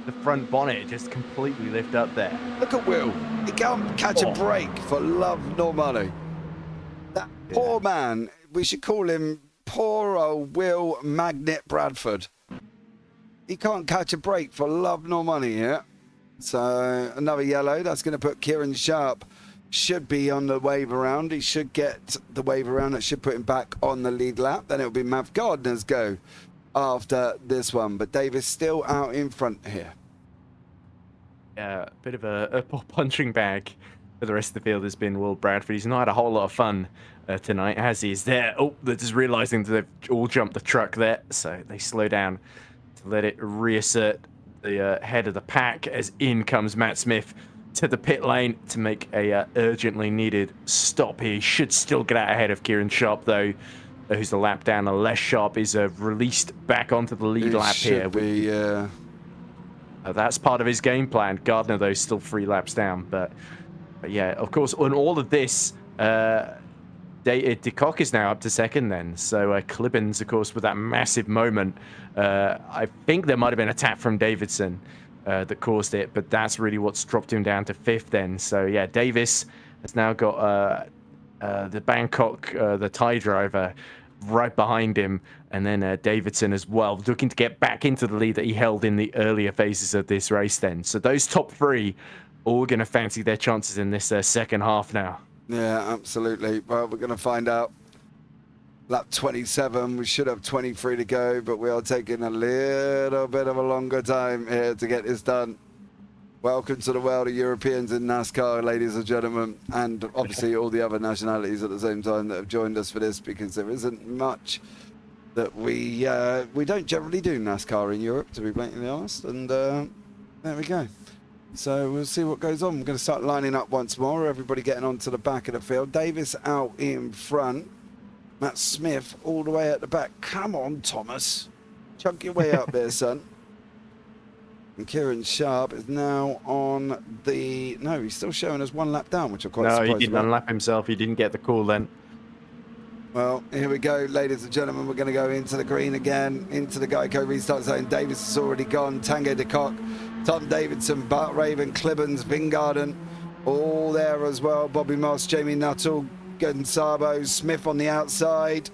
Speaker 2: the front bonnet just completely lift up there.
Speaker 1: Look at Will. He can't catch a break for love nor money. That poor man, we should call him poor old Will Magnet Bradford. He can't catch a break for love nor money here. So another yellow. That's going to put Kieran Sharp. Should be on the wave around. He should get the wave around. That should put him back on the lead lap. Then it'll be Mav Gardner's go after this one. But Davis still out in front here.
Speaker 2: Yeah, a bit of a punching bag for the rest of the field has been Will Bradford. He's not had a whole lot of fun tonight, as he is there. Oh, they're just realizing that they've all jumped the truck there. So they slow down to let it reassert the head of the pack as in comes Matt Smith to the pit lane to make a urgently needed stop here. He should still get out ahead of Kieran Sharp, though, who's the lap down. Less Sharp is released back onto the lead lap here. That's part of his game plan. Gardner, though, still 3 laps down. But yeah, of course, on all of this, De Kock is now up to second then. So Clippens, of course, with that massive moment. I think there might have been a tap from Davidson that caused it, but that's really what's dropped him down to 5th then. So yeah, Davis has now got the Bangkok, the Thai driver, right behind him, and then Davidson as well, looking to get back into the lead that he held in the earlier phases of this race then. So those top 3 all going to fancy their chances in this second half now.
Speaker 1: Yeah, absolutely. Well, we're going to find out. Lap 27, we should have 23 to go, but we are taking a little bit of a longer time here to get this done. Welcome to the world of Europeans in NASCAR, ladies and gentlemen, and obviously all the other nationalities at the same time that have joined us for this, because there isn't much that we don't generally do NASCAR in Europe, to be blatantly honest, and there we go. So we'll see what goes on. We're going to start lining up once more, everybody getting onto the back of the field. Davis out in front. Matt Smith all the way at the back. Come on, Thomas. Chunk your way up there, son. And Kieran Sharp is now on the... No, he's still showing us 1 lap down, which I'm quite surprised about.
Speaker 2: No, he didn't unlap himself. He didn't get the call then.
Speaker 1: Well, here we go, ladies and gentlemen. We're going to go into the green again, into the Geico restart zone. Davis has already gone. Tango de Kock, Tom Davidson, Bart Raven, Clibbens, Vingarden, all there as well. Bobby Moss, Jamie Nuttall, Gonzabo, Smith on the outside.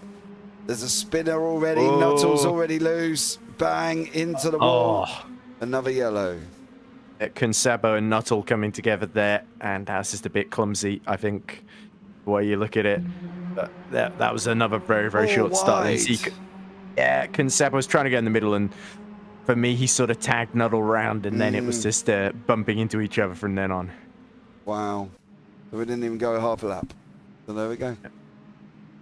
Speaker 1: There's a spinner already. Oh. Nuttall's already loose. Bang, into the wall. Oh. Another yellow.
Speaker 2: Gonzabo and Nuttall coming together there, and that's just a bit clumsy, I think, the way you look at it. But that was another very, very short start. Yeah, Gonzabo was trying to get in the middle, and for me, he sort of tagged Nuttall round, and then it was just bumping into each other from then on.
Speaker 1: Wow. So we didn't even go half a lap. So there we go.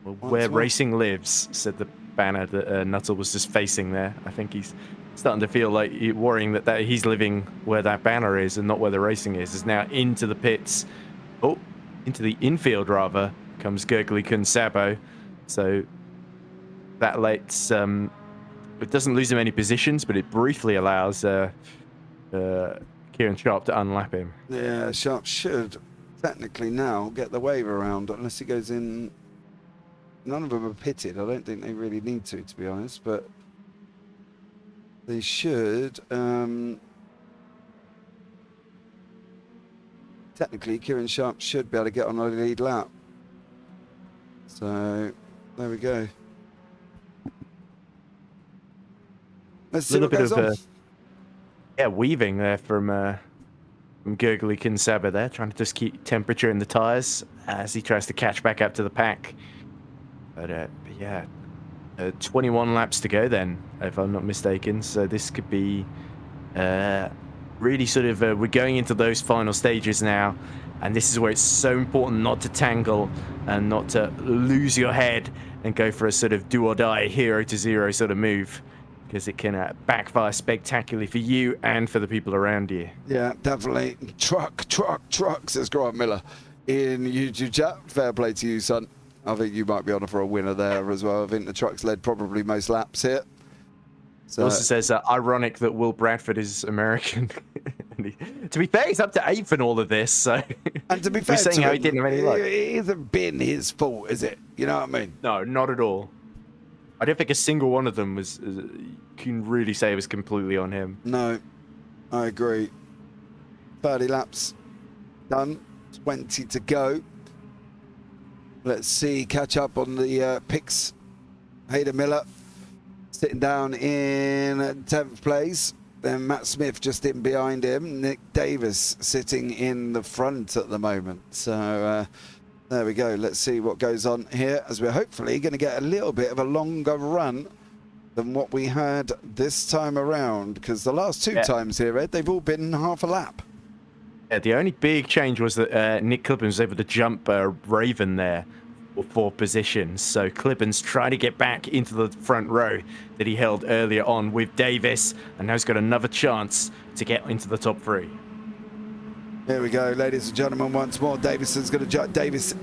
Speaker 2: Well, where racing lives, said the banner that Nuttall was just facing there. I think he's starting to feel like worrying that he's living where that banner is and not where the racing is. Is now into the pits. Oh, into the infield rather comes Gurgly Gonzabo. So that lets it doesn't lose him any positions, but it briefly allows Kieran Sharp to unlap him.
Speaker 1: Yeah, Sharp should technically now get the wave around, unless he goes in. None of them are pitted. I don't think they really need to be honest, but they should. Technically, Kieran Sharp should be able to get on a lead lap. So there we go. Let's see what goes on.
Speaker 2: Weaving there from Gurgly Gonzabo there, trying to just keep temperature in the tyres as he tries to catch back up to the pack. But yeah, 21 laps to go then, if I'm not mistaken. So this could be really sort of, we're going into those final stages now. And this is where it's so important not to tangle and not to lose your head and go for a sort of do or die, hero to zero sort of move. Because it can backfire spectacularly for you and for the people around you.
Speaker 1: Yeah, definitely. Truck, says Grant Miller. in YouTube chat. Fair play to you, son. I think you might be on for a winner there as well. I think the truck's led probably most laps here.
Speaker 2: So, it also says, ironic that Will Bradford is American. To be fair, he's up to 8th in all of this, so...
Speaker 1: And to be fair,
Speaker 2: saying how he didn't have any luck.
Speaker 1: It hasn't been his fault, is it? You know what I mean?
Speaker 2: No, not at all. I don't think a single one of them was... you can really say it was completely on him.
Speaker 1: No, I agree. 30 laps done. 20 to go. Let's see, catch up on the picks. Hayden Miller sitting down in 10th place. Then Matt Smith just in behind him. Nick Davis sitting in the front at the moment. So there we go. Let's see what goes on here, as we're hopefully going to get a little bit of a longer run than what we had this time around. Because the last two times here, Ed, they've all been half a lap.
Speaker 2: Yeah, the only big change was that Nick Clibbins was able to jump Raven there for 4th position. So Clibbins trying to get back into the front row that he held earlier on with Davis, and now he's got another chance to get into the top 3.
Speaker 1: Here we go, ladies and gentlemen, once more. Davison's going to jump. Davis,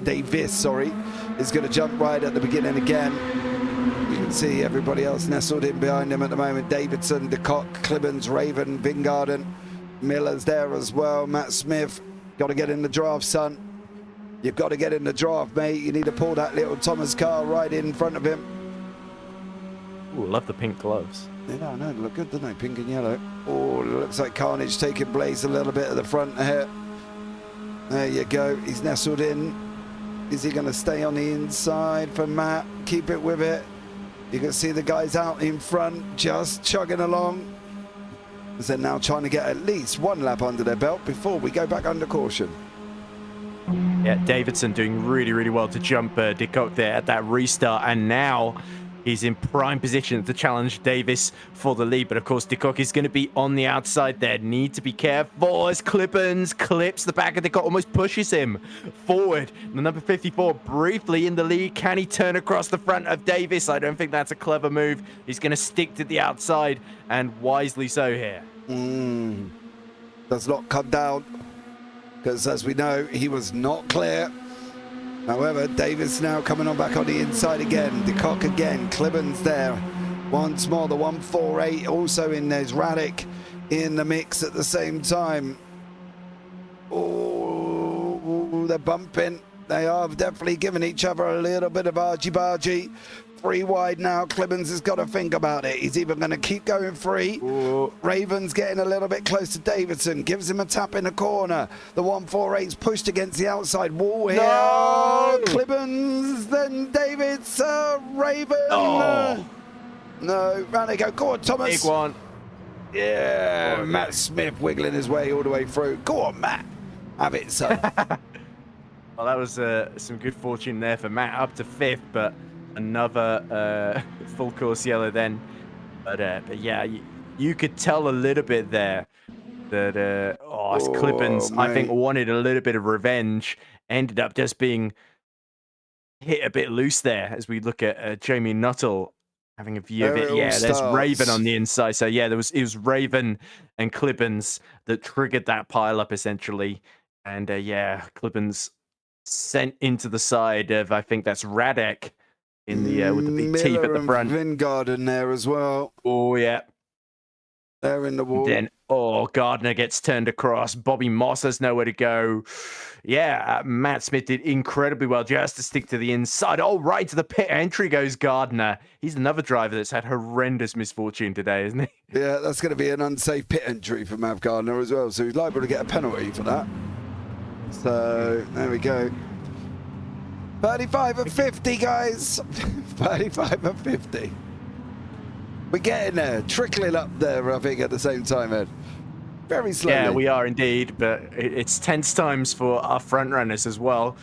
Speaker 1: sorry, is going to jump right at the beginning again. You can see everybody else nestled in behind him at the moment. Davidson, DeCock, Clibbins, Raven, Vingarden. Miller's there as well. Matt Smith, got to get in the draft, son. You've got to get in the draft, mate. You need to pull that little Thomas car right in front of him.
Speaker 2: Ooh, love the pink gloves.
Speaker 1: Yeah, I know. They look good, don't they? Pink and yellow. Oh, looks like carnage taking place a little bit at the front here. There you go. He's nestled in. Is he going to stay on the inside for Matt? Keep it with it. You can see the guys out in front just chugging along. As they're now trying to get at least one lap under their belt before we go back under caution.
Speaker 2: Yeah, Davidson doing really, really well to jump DeCock there at that restart, and now he's in prime position to challenge Davis for the lead. But of course, DeCock is going to be on the outside there. Need to be careful as Clippins clips the back of DeCock, almost pushes him forward. The number 54 briefly in the lead. Can he turn across the front of Davis? I don't think that's a clever move. He's going to stick to the outside, and wisely so here.
Speaker 1: Does not come down, because as we know, he was not clear. However, Davis now coming on back on the inside again. DeCock again. Clibbins there. Once more, the 148 also in. There's Radic in the mix at the same time. Oh, they're bumping. They are definitely giving each other a little bit of argy-bargy. 3 wide now. Clibbins has got to think about it. He's either going to keep going free. Ooh. Raven's getting a little bit close to Davidson. Gives him a tap in the corner. The 148's pushed against the outside wall here. No! Clibbins, then Davids, Raven. Oh. No, round they go. Go on, Thomas.
Speaker 2: Big one.
Speaker 1: Yeah, oh, Matt Smith wiggling his way all the way through. Go on, Matt. Have it, son.
Speaker 2: Well, that was some good fortune there for Matt, up to 5th, but another full course yellow then. But yeah, you could tell a little bit there that Clippins, I think, wanted a little bit of revenge. Ended up just being hit a bit loose there as we look at Jamie Nuttall having a view of it. Yeah, there's Raven on the inside. So yeah, it was Raven and Clippins that triggered that pile up essentially. And yeah, Clippins sent into the side of, I think that's Radek in the with the big
Speaker 1: Miller
Speaker 2: teeth at the front.
Speaker 1: Vingarden there as well.
Speaker 2: Oh yeah,
Speaker 1: they're in the wall.
Speaker 2: Then Gardner gets turned across. Bobby Moss has nowhere to go. Yeah, Matt Smith did incredibly well just to stick to the inside. Oh, right to the pit entry goes Gardner. He's another driver that's had horrendous misfortune today, isn't he?
Speaker 1: Yeah, that's going to be an unsafe pit entry for Mav Gardner as well. So he's liable to get a penalty for that. So there we go. 35 and 50, guys. 35 and 50. We're getting there, trickling up there, I think, at the same time, Ed. Very slowly.
Speaker 2: Yeah, we are indeed, but it's tense times for our front runners as well.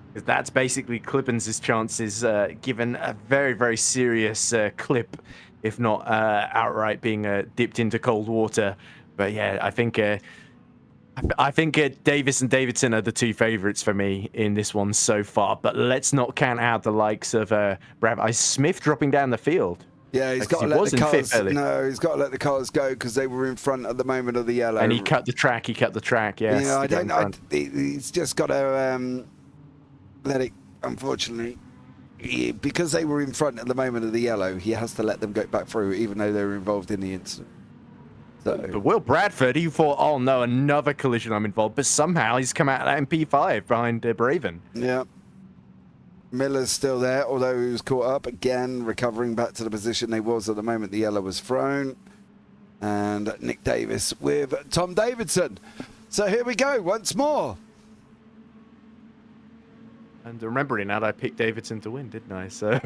Speaker 2: Because that's basically Clippins' chances, given a very, very serious clip, if not outright being dipped into cold water. But yeah, I think Davis and Davidson are the 2 favorites for me in this one so far. But let's not count out the likes of Brad Smith dropping down the field.
Speaker 1: Yeah, he's
Speaker 2: Because
Speaker 1: got to
Speaker 2: he
Speaker 1: let
Speaker 2: was
Speaker 1: the
Speaker 2: in
Speaker 1: cars.
Speaker 2: fifth early.
Speaker 1: No, he's got to let the cars go because they were in front at the moment of the yellow.
Speaker 2: And he cut the track. Yes.
Speaker 1: I
Speaker 2: to get in
Speaker 1: don't.
Speaker 2: front.
Speaker 1: He's just got to let it. Unfortunately, because they were in front at the moment of the yellow, he has to let them go back through, even though they were involved in the incident. So.
Speaker 2: But Will Bradford, he thought, oh no, another collision I'm involved. But somehow he's come out of that in P5 behind Braven.
Speaker 1: Yeah. Miller's still there, although he was caught up again, recovering back to the position he was at the moment the yellow was thrown. And Nick Davis with Tom Davidson. So here we go once more.
Speaker 2: And remembering that, I picked Davidson to win, didn't I? So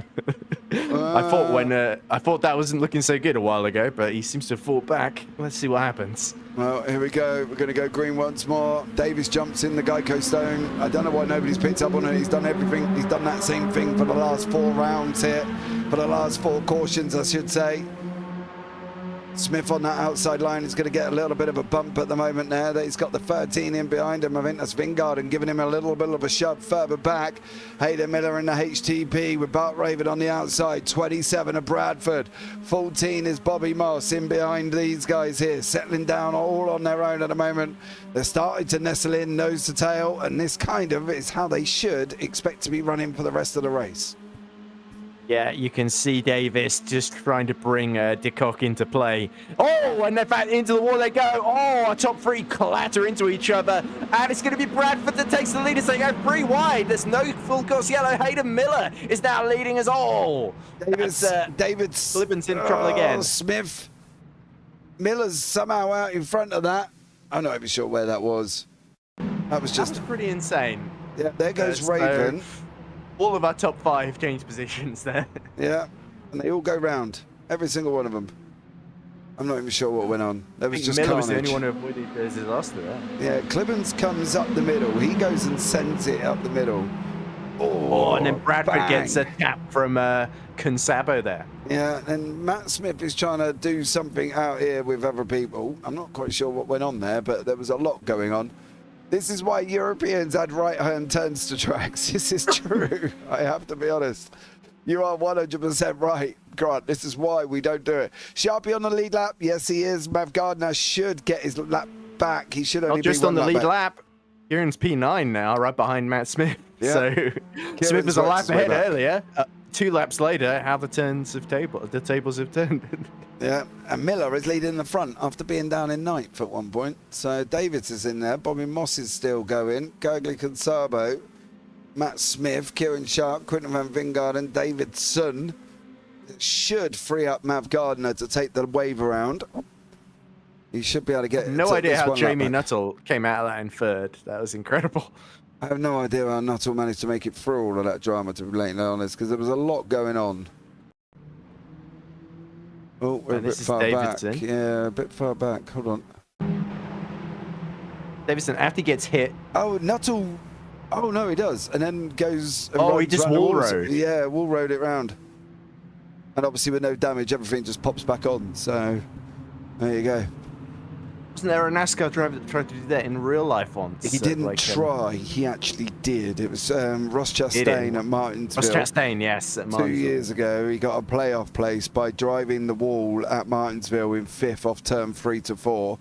Speaker 2: I thought that wasn't looking so good a while ago, but he seems to have fought back. Let's see what happens.
Speaker 1: Well, here we go. We're going to go green once more. Davis jumps in the Geico Stone. I don't know why nobody's picked up on it. He's done everything. He's done that same thing for the last 4 rounds here. For the last 4 cautions, I should say. Smith on that outside line is going to get a little bit of a bump at the moment there. He's got the 13 in behind him. I think that's Vingard and giving him a little bit of a shove further back. Hayden Miller in the HTP with Bart Raven on the outside. 27 of Bradford. 14 is Bobby Moss in behind these guys here, settling down all on their own at the moment. They're starting to nestle in nose to tail, and this kind of is how they should expect to be running for the rest of the race.
Speaker 2: Yeah, you can see Davis just trying to bring De Kock into play. Oh, and they're back into the wall they go. Oh, our top 3 clatter into each other. And it's going to be Bradford that takes the lead as they go 3 wide. There's no full course yellow. Hayden Miller is now leading us all.
Speaker 1: David's
Speaker 2: Flippin's in trouble again.
Speaker 1: Smith. Miller's somehow out in front of that. I'm not even sure where that was. That was
Speaker 2: pretty insane.
Speaker 1: Yeah, there goes Raven.
Speaker 2: All of our top 5 changed positions there.
Speaker 1: Yeah, and they all go round. Every single one of them. I'm not even sure what went on. There was just
Speaker 2: Miller
Speaker 1: carnage.
Speaker 2: was the only one who avoided disaster there.
Speaker 1: Yeah, Clibbons comes up the middle. He goes and sends it up the middle. Oh,
Speaker 2: and then Bradford
Speaker 1: bang.
Speaker 2: gets a tap from Consabo there.
Speaker 1: Yeah, and Matt Smith is trying to do something out here with other people. I'm not quite sure what went on there, but there was a lot going on. This is why Europeans had right-hand turns to tracks. This is true. I have to be honest. You are 100% right, Grant. This is why we don't do it. Sharpie on the lead lap. Yes, he is. Mav Gardner should get his lap back. He should only
Speaker 2: Not just
Speaker 1: be
Speaker 2: on the
Speaker 1: one
Speaker 2: lead
Speaker 1: back.
Speaker 2: lap. Kieran's P9 now, right behind Matt Smith.
Speaker 1: Yeah.
Speaker 2: So Smith was a lap
Speaker 1: worked his way
Speaker 2: ahead
Speaker 1: back.
Speaker 2: earlier. 2 laps later, how the tables have turned.
Speaker 1: Yeah, and Miller is leading the front after being down in 9th at one point. So Davids is in there. Bobby Moss is still going. Gergely Consabo, Matt Smith, Kieran Sharp, Quinton van Vingard and Davidson. It should free up Mav Gardner to take the wave around. He should be able to get...
Speaker 2: No idea how Jamie
Speaker 1: back.
Speaker 2: Nuttall came out of that in 3rd. That was incredible.
Speaker 1: I have no idea how Nuttall managed to make it through all of that drama, to be blatantly honest, because there was a lot going on. Oh, we're a bit far back. Yeah, a bit far back. Hold on.
Speaker 2: Davidson, after he gets hit.
Speaker 1: Oh, Nuttall. Oh, no, he does. And then goes... And
Speaker 2: Oh, he
Speaker 1: rides
Speaker 2: just
Speaker 1: round the
Speaker 2: wall
Speaker 1: walls.
Speaker 2: rode.
Speaker 1: Yeah, wall rode it round. And obviously with no damage, everything just pops back on. So, there you go.
Speaker 2: Wasn't there a NASCAR driver that tried to do that in real life once?
Speaker 1: He didn't try. He actually did. It was Ross Chastain at Martinsville.
Speaker 2: Ross Chastain, yes, at
Speaker 1: 2
Speaker 2: Martinsville.
Speaker 1: years ago, he got a playoff place by driving the wall at Martinsville in 5th off turn 3 to 4.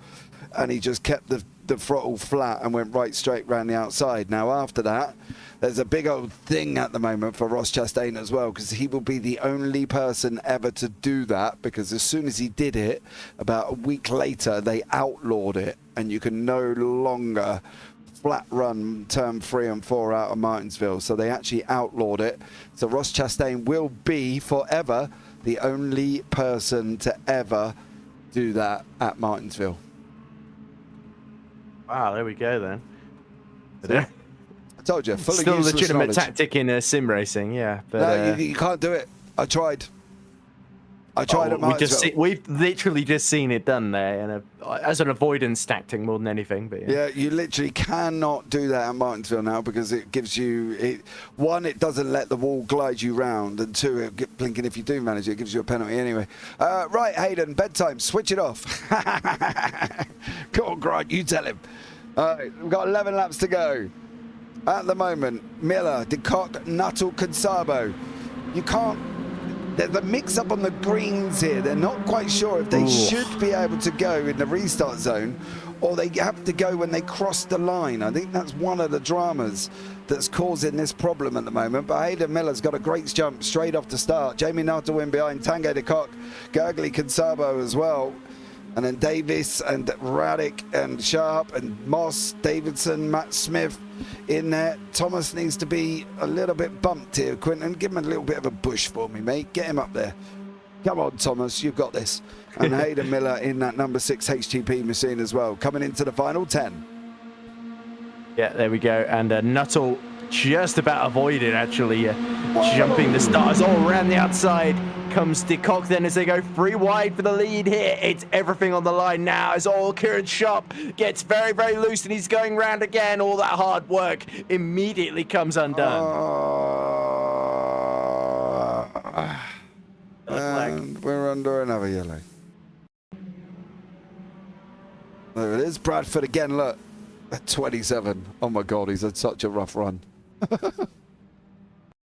Speaker 1: And he just kept the throttle flat and went right straight round the outside. Now, after that, there's a big old thing at the moment for Ross Chastain as well, because he will be the only person ever to do that, because as soon as he did it, about a week later, they outlawed it, and you can no longer flat run turn 3 and 4 out of Martinsville. So they actually outlawed it. So Ross Chastain will be forever the only person to ever do that at Martinsville.
Speaker 2: Wow, there we go then.
Speaker 1: I told you, full
Speaker 2: Still
Speaker 1: of
Speaker 2: a
Speaker 1: useless
Speaker 2: legitimate
Speaker 1: knowledge.
Speaker 2: tactic in sim racing, yeah. But,
Speaker 1: No, you can't do it. I tried. I tried at Martinsville.
Speaker 2: We've literally just seen it done there, as an avoidance tactic more than anything. But
Speaker 1: yeah, you literally cannot do that at Martinsville now, because it gives you, one, it doesn't let the wall glide you round, and 2, it blinking, if you do manage it, it gives you a penalty anyway. Right, Hayden, bedtime, switch it off. Come on, Grant, you tell him. All right, we've got 11 laps to go. At the moment, Miller, De Kock, Nuttall, Consabo. You can't there's a mix-up on the greens here. They're not quite sure if they should be able to go in the restart zone or they have to go when they cross the line. I think that's one of the dramas that's causing this problem at the moment. But Hayden Miller's got a great jump straight off the start. Jamie Nuttall in behind, Tanguy de Kock, Gurgley Consabo as well. And then Davis and Raddick and Sharp and Moss, Davidson, Matt Smith in there. Thomas needs to be a little bit bumped here, Quinton. Give him a little bit of a push for me, mate. Get him up there. Come on, Thomas, you've got this. And Hayden Miller in that number 6 HTP machine as well, coming into the final 10.
Speaker 2: Yeah, there we go. And Nuttall just about avoided, actually, jumping the stars all around the outside. Comes de Kock then as they go 3 wide for the lead here. It's everything on the line now as all Kieran Sharp gets very, very loose and he's going round again. All that hard work immediately comes undone.
Speaker 1: And we're under another yellow. There it is. Bradford again, look. At 27. Oh my God, he's had such a rough run.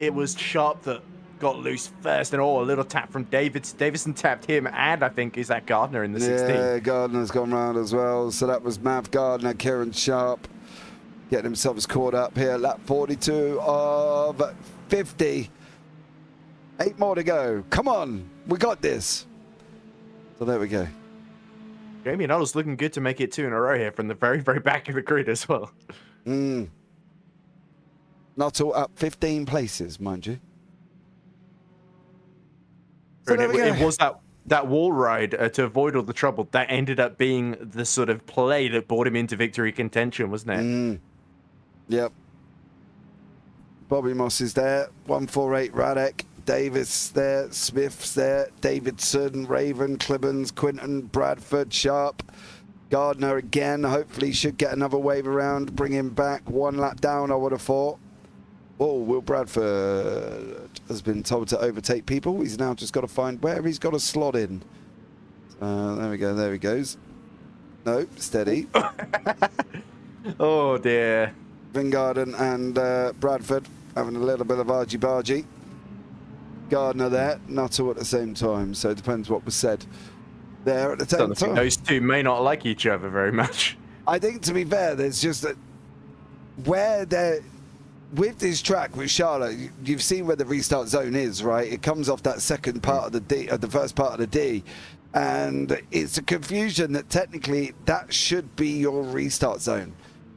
Speaker 2: It was Sharp that got loose first, and a little tap from Davison tapped him, and I think is that Gardner in the 16.
Speaker 1: Yeah, Gardner's gone round as well. So that was Mav Gardner, Kieran Sharp getting themselves caught up here. Lap 42 of 50. 8 more to go. Come on, we got this. So there we go.
Speaker 2: Jamie Nuttall's looking good to make it 2 in a row here from the very, very back of the grid as well.
Speaker 1: Nuttall up 15 places, mind you. So
Speaker 2: it was that wall ride to avoid all the trouble that ended up being the sort of play that brought him into victory contention, wasn't it?
Speaker 1: Yep. Bobby Moss is there. 148 Radek. Davis there. Smith's there. Davidson, Raven, Clibbons, Quinton, Bradford, Sharp. Gardner again. Hopefully should get another wave around. Bring him back. 1 lap down, I would have thought. Oh, Will Bradford has been told to overtake people. He's now just got to find where he's got to slot in. There we go. There he goes. No, steady.
Speaker 2: Oh, dear.
Speaker 1: Vingarden and Bradford having a little bit of argy-bargy. Gardner there, Nuttall at the same time. So it depends what was said there at the same time.
Speaker 2: Those two may not like each other very much.
Speaker 1: I think, to be fair, there's just that where they're... With this track with Charlotte, you've seen where the restart zone is, right? It comes off that second part of the D, the first part of the D, and it's a confusion that technically that should be your restart zone.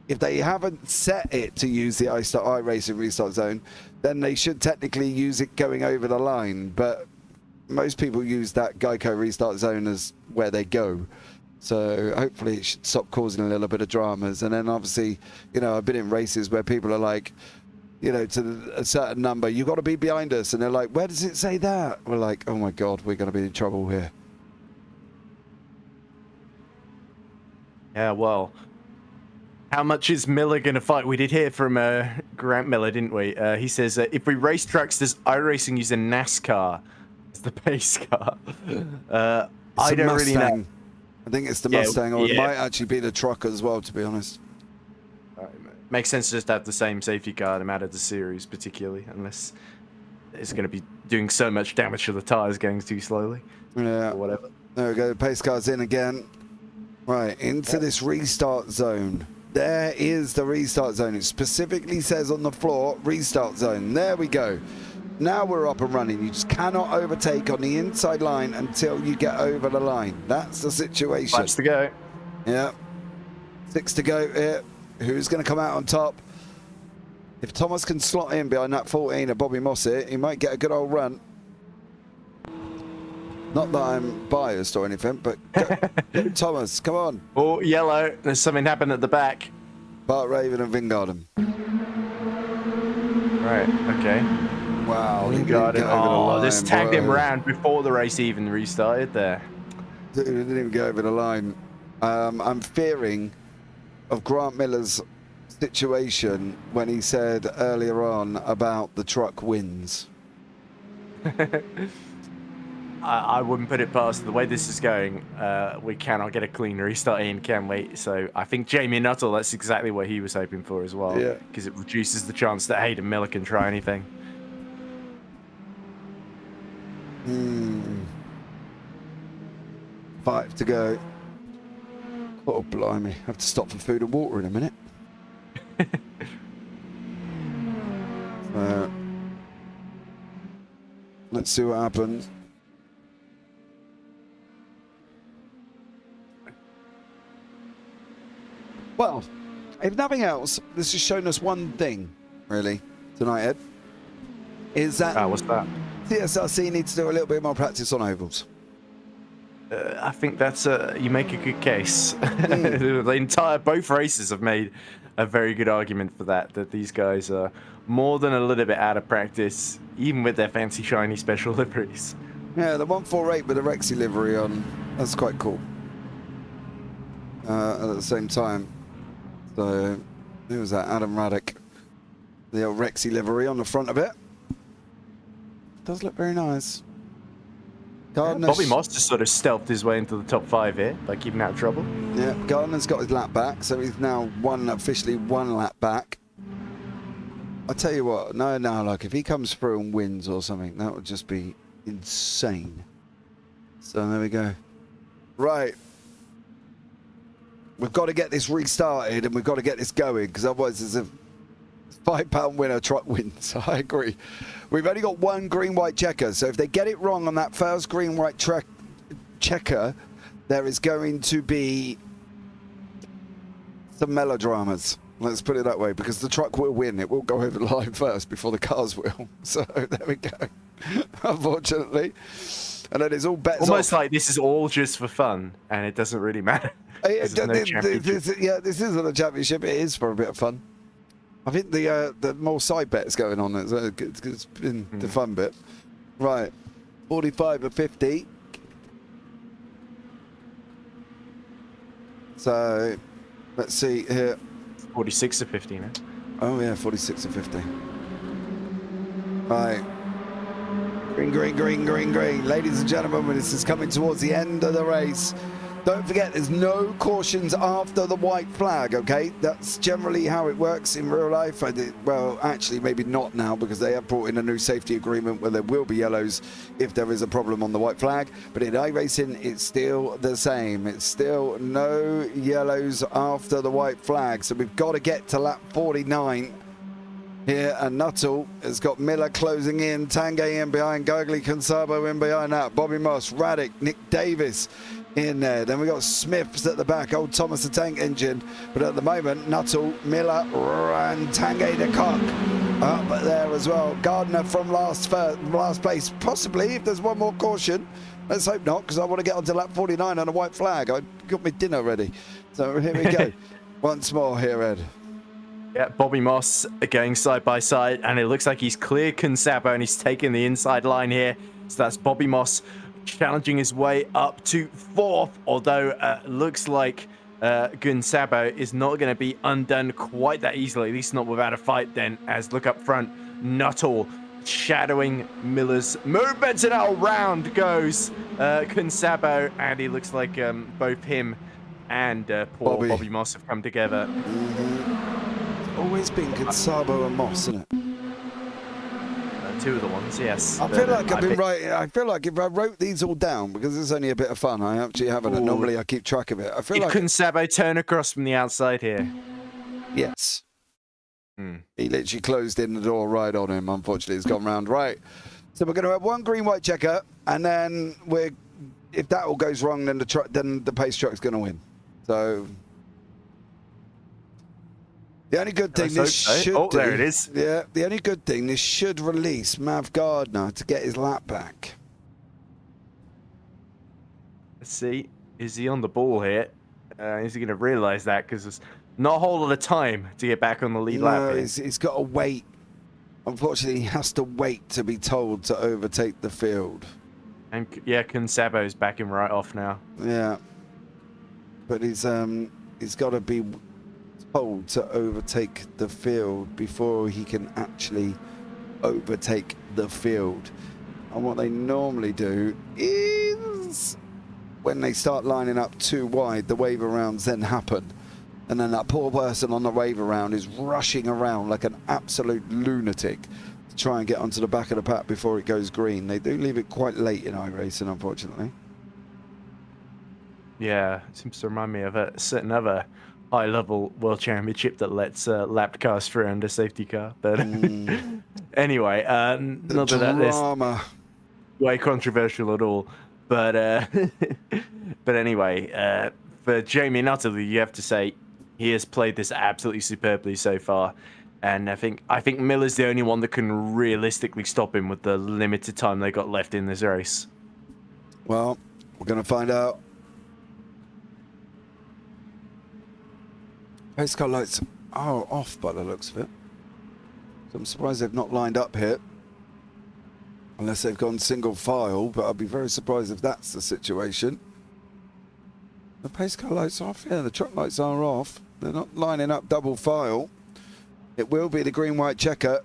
Speaker 1: If they haven't set it to use the iRacing restart zone, then they should technically use it going over the line. But most people use that Geico restart zone as where they go. So hopefully it should stop causing a little bit of dramas. And then obviously, you know, I've been in races where people are like, you know, to a certain number, you've got to be behind us. And they're like, where does it say that? We're like, oh my God, we're going to be in trouble here.
Speaker 2: Yeah, well, how much is Miller going to fight? We did hear from Grant Miller, didn't we? He says, if we race trucks, does iRacing use a NASCAR as the pace car? I don't really know.
Speaker 1: I think it's the Mustang, or it might actually be the truck as well, to be honest.
Speaker 2: Makes sense to just have the same safety car no matter the series, particularly, unless it's going to be doing so much damage to the tyres going too slowly.
Speaker 1: Yeah.
Speaker 2: Or whatever.
Speaker 1: There we go. Pace car's in again. Right, into this restart zone. There is the restart zone. It specifically says on the floor, restart zone. There we go. Now we're up and running. You just cannot overtake on the inside line until you get over the line. That's the situation.
Speaker 2: 5 to go.
Speaker 1: Yeah. 6 to go here. Who's going to come out on top? If Thomas can slot in behind that 14 of Bobby Moss here, he might get a good old run. Not that I'm biased or anything, but go, Thomas, come on.
Speaker 2: Oh, yellow. There's something happened at the back.
Speaker 1: Bart Raven and Vingarden.
Speaker 2: Right, okay.
Speaker 1: Wow.
Speaker 2: Vingarden. Just tagged him round before the race even restarted there.
Speaker 1: He didn't even go over the line. I'm fearing of Grant Miller's situation when he said earlier on about the truck wins.
Speaker 2: I wouldn't put it past the way this is going. We cannot get a clean restart in, can we? So I think Jamie Nuttall, that's exactly what he was hoping for as well.
Speaker 1: Yeah.
Speaker 2: Because it reduces the chance that Hayden Miller can try anything.
Speaker 1: 5 to go. Oh, blimey. I have to stop for food and water in a minute. Let's see what happens. Well, if nothing else, this has shown us one thing, really, tonight, Ed. Is that
Speaker 2: what's that?
Speaker 1: TSRC needs to do a little bit more practice on ovals.
Speaker 2: I think that's you make a good case. Both races have made a very good argument for that. That these guys are more than a little bit out of practice, even with their fancy shiny special liveries.
Speaker 1: Yeah, the 148 with the Rexy livery on, that's quite cool. At the same time, so who was that? Adam Raddick, the old Rexy livery on the front of it. Does look very nice.
Speaker 2: Bobby Moss just sort of stealthed his way into the top 5 here by keeping out of trouble.
Speaker 1: Yeah, Gardner's got his lap back, so he's now officially one lap back. I tell you what, no, like if he comes through and wins or something, that would just be insane. So there we go. Right. We've got to get this restarted and we've got to get this going, because otherwise there's a £5 winner truck wins. I agree. We've only got one green-white checker, so if they get it wrong on that first green-white checker, there is going to be some melodramas. Let's put it that way, because the truck will win. It will go over the line first before the cars will. So there we go. Unfortunately. And then it's all bets
Speaker 2: Almost
Speaker 1: off.
Speaker 2: like this is all just for fun, and it doesn't really matter.
Speaker 1: This isn't a championship. It is for a bit of fun. I think the more side bets going on. It's been the fun bit. Right, 45 or 50. So let's see here.
Speaker 2: 46 to 50 now.
Speaker 1: Oh yeah, 46 to 50. Right. Green, green, green, green, green. Ladies and gentlemen, this is coming towards the end of the race. Don't forget, there's no cautions after the white flag, okay? That's generally how it works in real life. Well, actually, maybe not now, because they have brought in a new safety agreement where there will be yellows if there is a problem on the white flag. But in iRacing, it's still the same. It's still no yellows after the white flag. So we've got to get to lap 49 here, and Nuttall has got Miller closing in, Tanguay in behind, Gurgley, Consabo in behind that, Bobby Moss, Raddick, Nick Davis in there. Then we got Smiths at the back, old Thomas the Tank Engine. But at the moment, Nuttall, Miller, and Tanguay the Cock up there as well. Gardner from last place, possibly if there's one more caution. Let's hope not, because I want to get onto lap 49 on a white flag. I got my dinner ready. So here we go. Once more here, Ed.
Speaker 2: Yeah, Bobby Moss going side by side, and it looks like he's cleared Consabo and he's taking the inside line here. So that's Bobby Moss challenging his way up to 4th, although looks like Consabo is not going to be undone quite that easily, at least not without a fight then, as look up front, Nuttall shadowing Miller's movements, and out round goes Consabo, and he looks like both him and poor Bobby Moss have come together.
Speaker 1: Always been Consabo and Moss, isn't it?
Speaker 2: Two of the ones, yes.
Speaker 1: I feel like I've been writing. I feel like if I wrote these all down, because it's only a bit of fun, I actually haven't. And normally I keep track of it. I feel like
Speaker 2: Consabo turn across from the outside here.
Speaker 1: Yes. He literally closed in the door right on him. Unfortunately, it's gone round. Right. So we're going to have one green-white checker, and then if that all goes wrong, then the pace truck's going to win. So. The only good thing this should do,
Speaker 2: there it is.
Speaker 1: Yeah, the only good thing, this should release Mav Gardner to get his lap back.
Speaker 2: Let's see, is he on the ball here? Is he going to realise that? Because there's not a whole lot of time to get back on the lead lap here.
Speaker 1: He's got to wait. Unfortunately, he has to wait to be told to overtake the field.
Speaker 2: And yeah, Consabo's backing right off now.
Speaker 1: Yeah, but he's got to be told to overtake the field before he can actually overtake the field. And what they normally do is when they start lining up too wide, the wave arounds then happen, and then that poor person on the wave around is rushing around like an absolute lunatic to try and get onto the back of the pack before it goes green. They do leave it quite late in iRacing, unfortunately.
Speaker 2: Yeah, it seems to remind me of a certain other high-level world championship that lets lapped cars through under safety car. But anyway, not that
Speaker 1: Drama.
Speaker 2: way controversial at all. But but anyway, for Jamie Nuttall, you have to say he has played this absolutely superbly so far. And I think Miller's the only one that can realistically stop him with the limited time they got left in this race.
Speaker 1: Well, we're going to find out. Pace car lights are off by the looks of it. So I'm surprised they've not lined up here. Unless they've gone single file, but I'd be very surprised if that's the situation. The pace car lights are off, yeah, the truck lights are off. They're not lining up double file. It will be the green-white checker.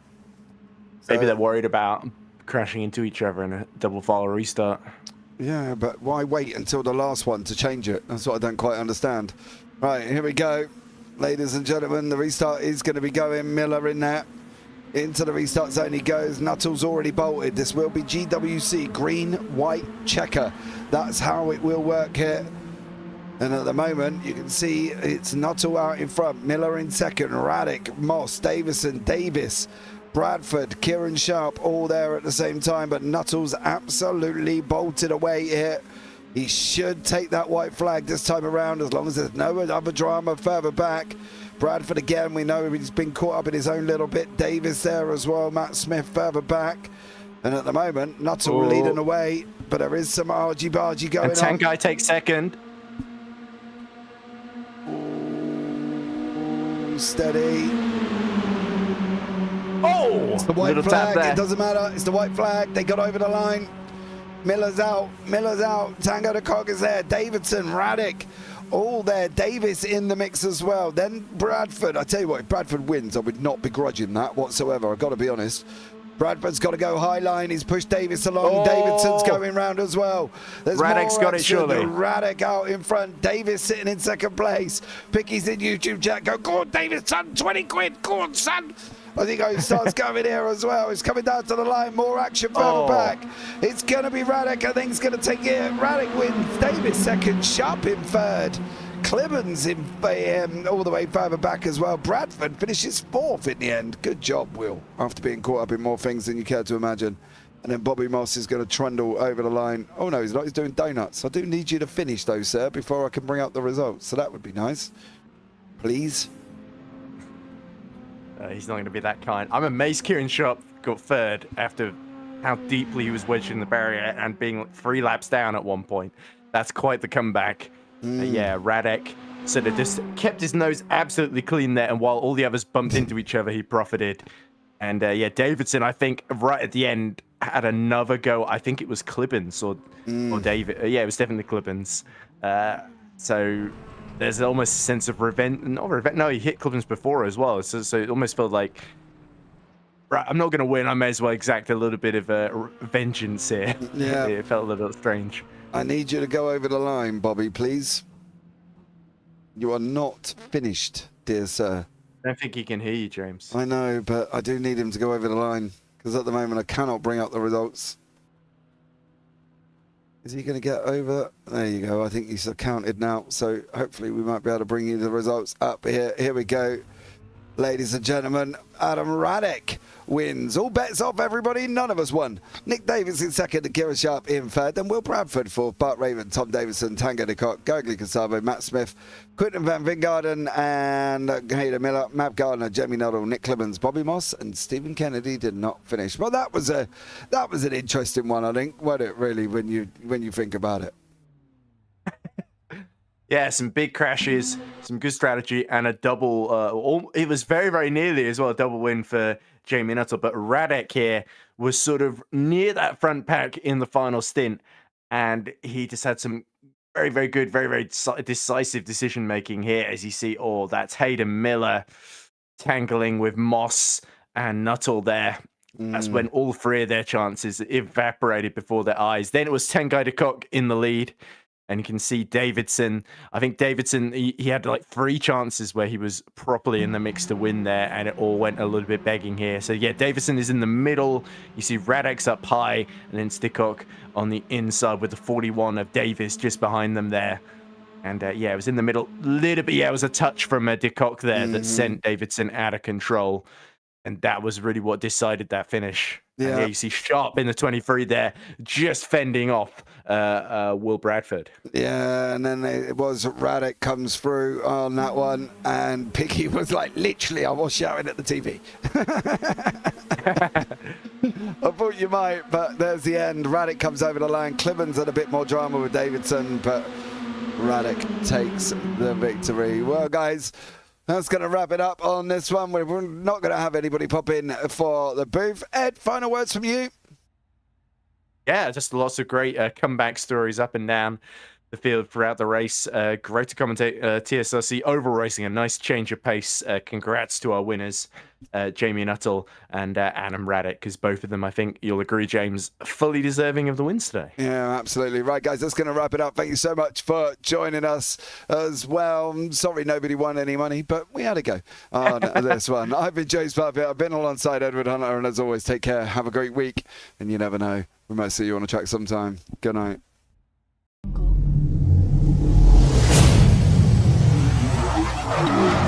Speaker 2: Maybe they're worried about crashing into each other in a double file restart.
Speaker 1: Yeah, but why wait until the last one to change it? That's what I don't quite understand. Right, here we go. Ladies and gentlemen, the restart is going to be going. Miller in there. Into the restart zone he goes. Nuttall's already bolted. This will be GWC, green, white, checker. That's how it will work here. And at the moment, you can see it's Nuttall out in front. Miller in second. Raddick, Moss, Davison, Davis, Bradford, Kieran Sharp, all there at the same time. But Nuttall's absolutely bolted away here. He should take that white flag this time around as long as there's no other drama further back. Bradford again, we know he's been caught up in his own little bit. Davis there as well. Matt Smith further back. And at the moment, Nuttall leading away. But there is some argy-bargy going on.
Speaker 2: And Tanguy takes second.
Speaker 1: Ooh, steady.
Speaker 2: Oh!
Speaker 1: It's the white flag. It doesn't matter. It's the white flag. They got over the line. Miller's out. Miller's out. Tango de Cog is there. Davidson, Raddick, all there. Davis in the mix as well. Then Bradford. I tell you what, if Bradford wins, I would not begrudge him that whatsoever. I've got to be honest. Bradford's got to go high line. He's pushed Davis along.
Speaker 2: Oh.
Speaker 1: Davidson's going round as well. There's
Speaker 2: Raddick's got it, surely.
Speaker 1: Raddick out in front. Davis sitting in second place. Picky's in YouTube chat. Go on, Davis, son. 20 quid. Go on, son. I think he starts coming here as well. He's coming down to the line. More action further back. It's going to be Raddick. I think he's going to take it. Raddick wins. Davis second. Sharp in third. Clemens in all the way further back as well. Bradford finishes fourth in the end. Good job, Will, after being caught up in more things than you care to imagine. And then Bobby Moss is going to trundle over the line. Oh, no, he's not. He's doing donuts. I do need you to finish, though, sir, before I can bring up the results. So that would be nice. Please.
Speaker 2: He's not going to be that kind. I'm amazed Kieran Sharp got third after how deeply he was wedged in the barrier and being like 3 laps down at one point. That's quite the comeback. Yeah, Radek sort of just kept his nose absolutely clean there, and while all the others bumped into each other, he profited. And yeah, Davidson, I think, right at the end, had another go. I think it was Clibbins or David. Yeah, it was definitely Clibbins. So there's almost a sense of revenge. Not revenge. No, he hit Clibbins before as well. So it almost felt like, right, I'm not going to win. I may as well exact a little bit of vengeance here.
Speaker 1: Yeah.
Speaker 2: It felt a little strange.
Speaker 1: I need you to go over the line, Bobby, please. You are not finished, dear sir.
Speaker 2: I don't think he can hear you, James.
Speaker 1: I know, but I do need him to go over the line because at the moment I cannot bring up the results. Is he going to get over? There you go. I think he's counted now. So hopefully we might be able to bring you the results up here. Here we go. Ladies and gentlemen, Adam Radek wins. All bets off, everybody. None of us won. Nick Davis in second, Kira Sharp in third. Then Will Bradford fourth, Bart Raven, Tom Davison, Tango de Kock, Gurgley Casavo, Matt Smith, Quinton Van Vingarden, and Hayden Miller, Matt Gardner, Jamie Nuttall, Nick Clemens, Bobby Moss, and Stephen Kennedy did not finish. Well, that was an interesting one, I think, wasn't it? Really, when you think about it.
Speaker 2: Yeah, some big crashes, some good strategy, and a double. It was very, very nearly as well a double win for Jamie Nuttall. But Radek here was sort of near that front pack in the final stint, and he just had some very, very good, very, very decisive decision making here. As you see, that's Hayden Miller tangling with Moss and Nuttall there. That's when all 3 of their chances evaporated before their eyes. Then it was Tengai de Kock in the lead. And you can see Davidson. I think Davidson, he had like 3 chances where he was properly in the mix to win there, and it all went a little bit begging here. So yeah, Davidson is in the middle. You see Radek's up high, and then Stikok on the inside with the 41 of Davis just behind them there. And yeah, it was in the middle. Little bit, yeah, it was a touch from Dikok there that sent Davidson out of control. And that was really what decided that finish.
Speaker 1: Yeah.
Speaker 2: And yeah, you see Sharp in the 23 there, just fending off Will Bradford.
Speaker 1: Yeah, and then it was Radek comes through on that one, and Picky was like, literally, I was shouting at the TV. I thought you might, but there's the end. Radek comes over the line. Clibbons had a bit more drama with Davidson, but Radek takes the victory. Well, guys, that's going to wrap it up on this one. We're not going to have anybody pop in for the booth. Ed, final words from you?
Speaker 2: Yeah, just lots of great comeback stories up and down the field throughout the race. Great to commentate TSRC Oval Racing, a nice change of pace. Congrats to our winners, Jamie Nuttall and Adam Radek, because both of them, I think you'll agree, James, fully deserving of the wins today.
Speaker 1: Yeah, absolutely. Right, guys, that's going to wrap it up. Thank you so much for joining us as well. I'm sorry nobody won any money, but we had a go on this one. I've been James Parfitt. I've been alongside Edward Hunter, and as always, take care. Have a great week, and you never know. We might see you on the track sometime. Good night.
Speaker 3: Go.